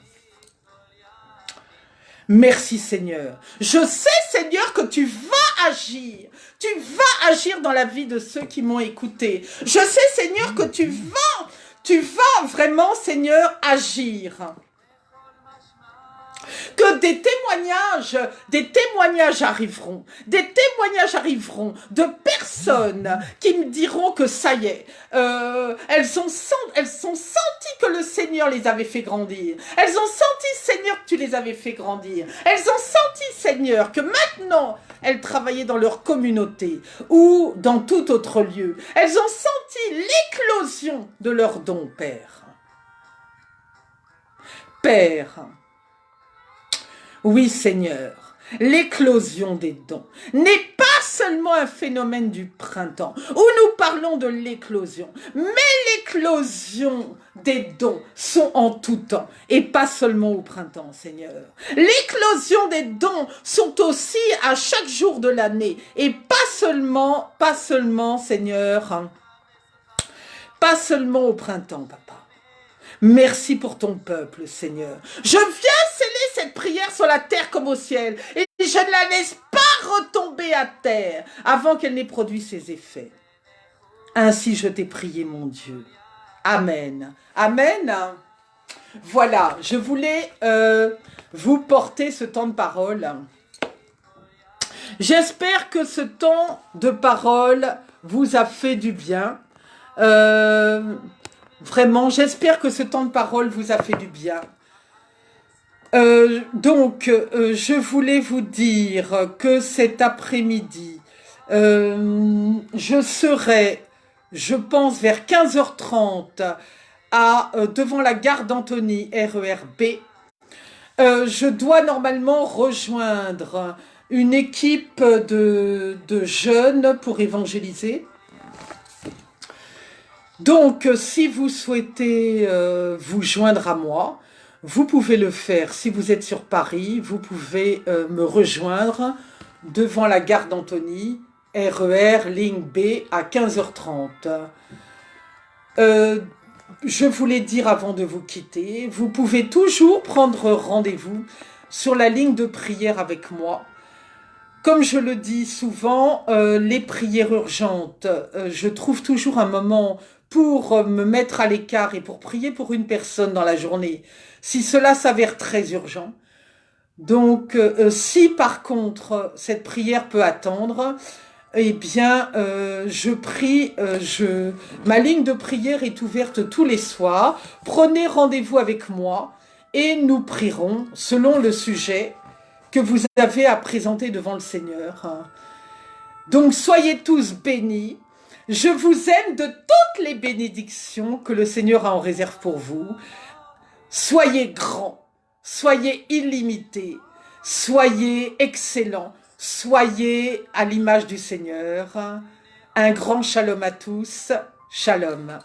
Merci, Seigneur. Je sais, Seigneur, que tu vas agir. Tu vas agir dans la vie de ceux qui m'ont écouté. Je sais, Seigneur, que tu vas vraiment, Seigneur, agir. Que des témoignages arriveront de personnes qui me diront que ça y est, elles ont senti que le Seigneur les avait fait grandir. Elles ont senti, Seigneur, que tu les avais fait grandir. Elles ont senti, Seigneur, que maintenant, elles travaillaient dans leur communauté ou dans tout autre lieu. Elles ont senti l'éclosion de leurs dons, Père. Père, oui, Seigneur, l'éclosion des dons n'est pas seulement un phénomène du printemps, où nous parlons de l'éclosion, mais l'éclosion des dons sont en tout temps, et pas seulement au printemps, Seigneur. L'éclosion des dons sont aussi à chaque jour de l'année, et pas seulement, Seigneur, pas seulement au printemps, Papa. Merci pour ton peuple, Seigneur. Je viens sceller cette prière sur la terre comme au ciel et je ne la laisse pas retomber à terre avant qu'elle n'ait produit ses effets. Ainsi je t'ai prié, mon Dieu. Amen. Amen. Voilà, je voulais vous porter ce temps de parole. J'espère que ce temps de parole vous a fait du bien. Vraiment, j'espère que ce temps de parole vous a fait du bien. Je voulais vous dire que cet après-midi, je serai, je pense, vers 15h30 devant la gare d'Antony, RERB. Je dois normalement rejoindre une équipe de jeunes pour évangéliser. Donc, si vous souhaitez vous joindre à moi, vous pouvez le faire. Si vous êtes sur Paris, vous pouvez me rejoindre devant la gare d'Antony, RER, ligne B, à 15h30. Je voulais dire avant de vous quitter, vous pouvez toujours prendre rendez-vous sur la ligne de prière avec moi. Comme je le dis souvent, les prières urgentes, je trouve toujours un moment pour me mettre à l'écart et pour prier pour une personne dans la journée, si cela s'avère très urgent. Donc, si par contre cette prière peut attendre, eh bien, je prie, ma ligne de prière est ouverte tous les soirs. Prenez rendez-vous avec moi et nous prierons selon le sujet que vous avez à présenter devant le Seigneur. Donc, soyez tous bénis. Je vous aime de toutes les bénédictions que le Seigneur a en réserve pour vous. Soyez grand, soyez illimité, soyez excellent, soyez à l'image du Seigneur. Un grand shalom à tous, shalom.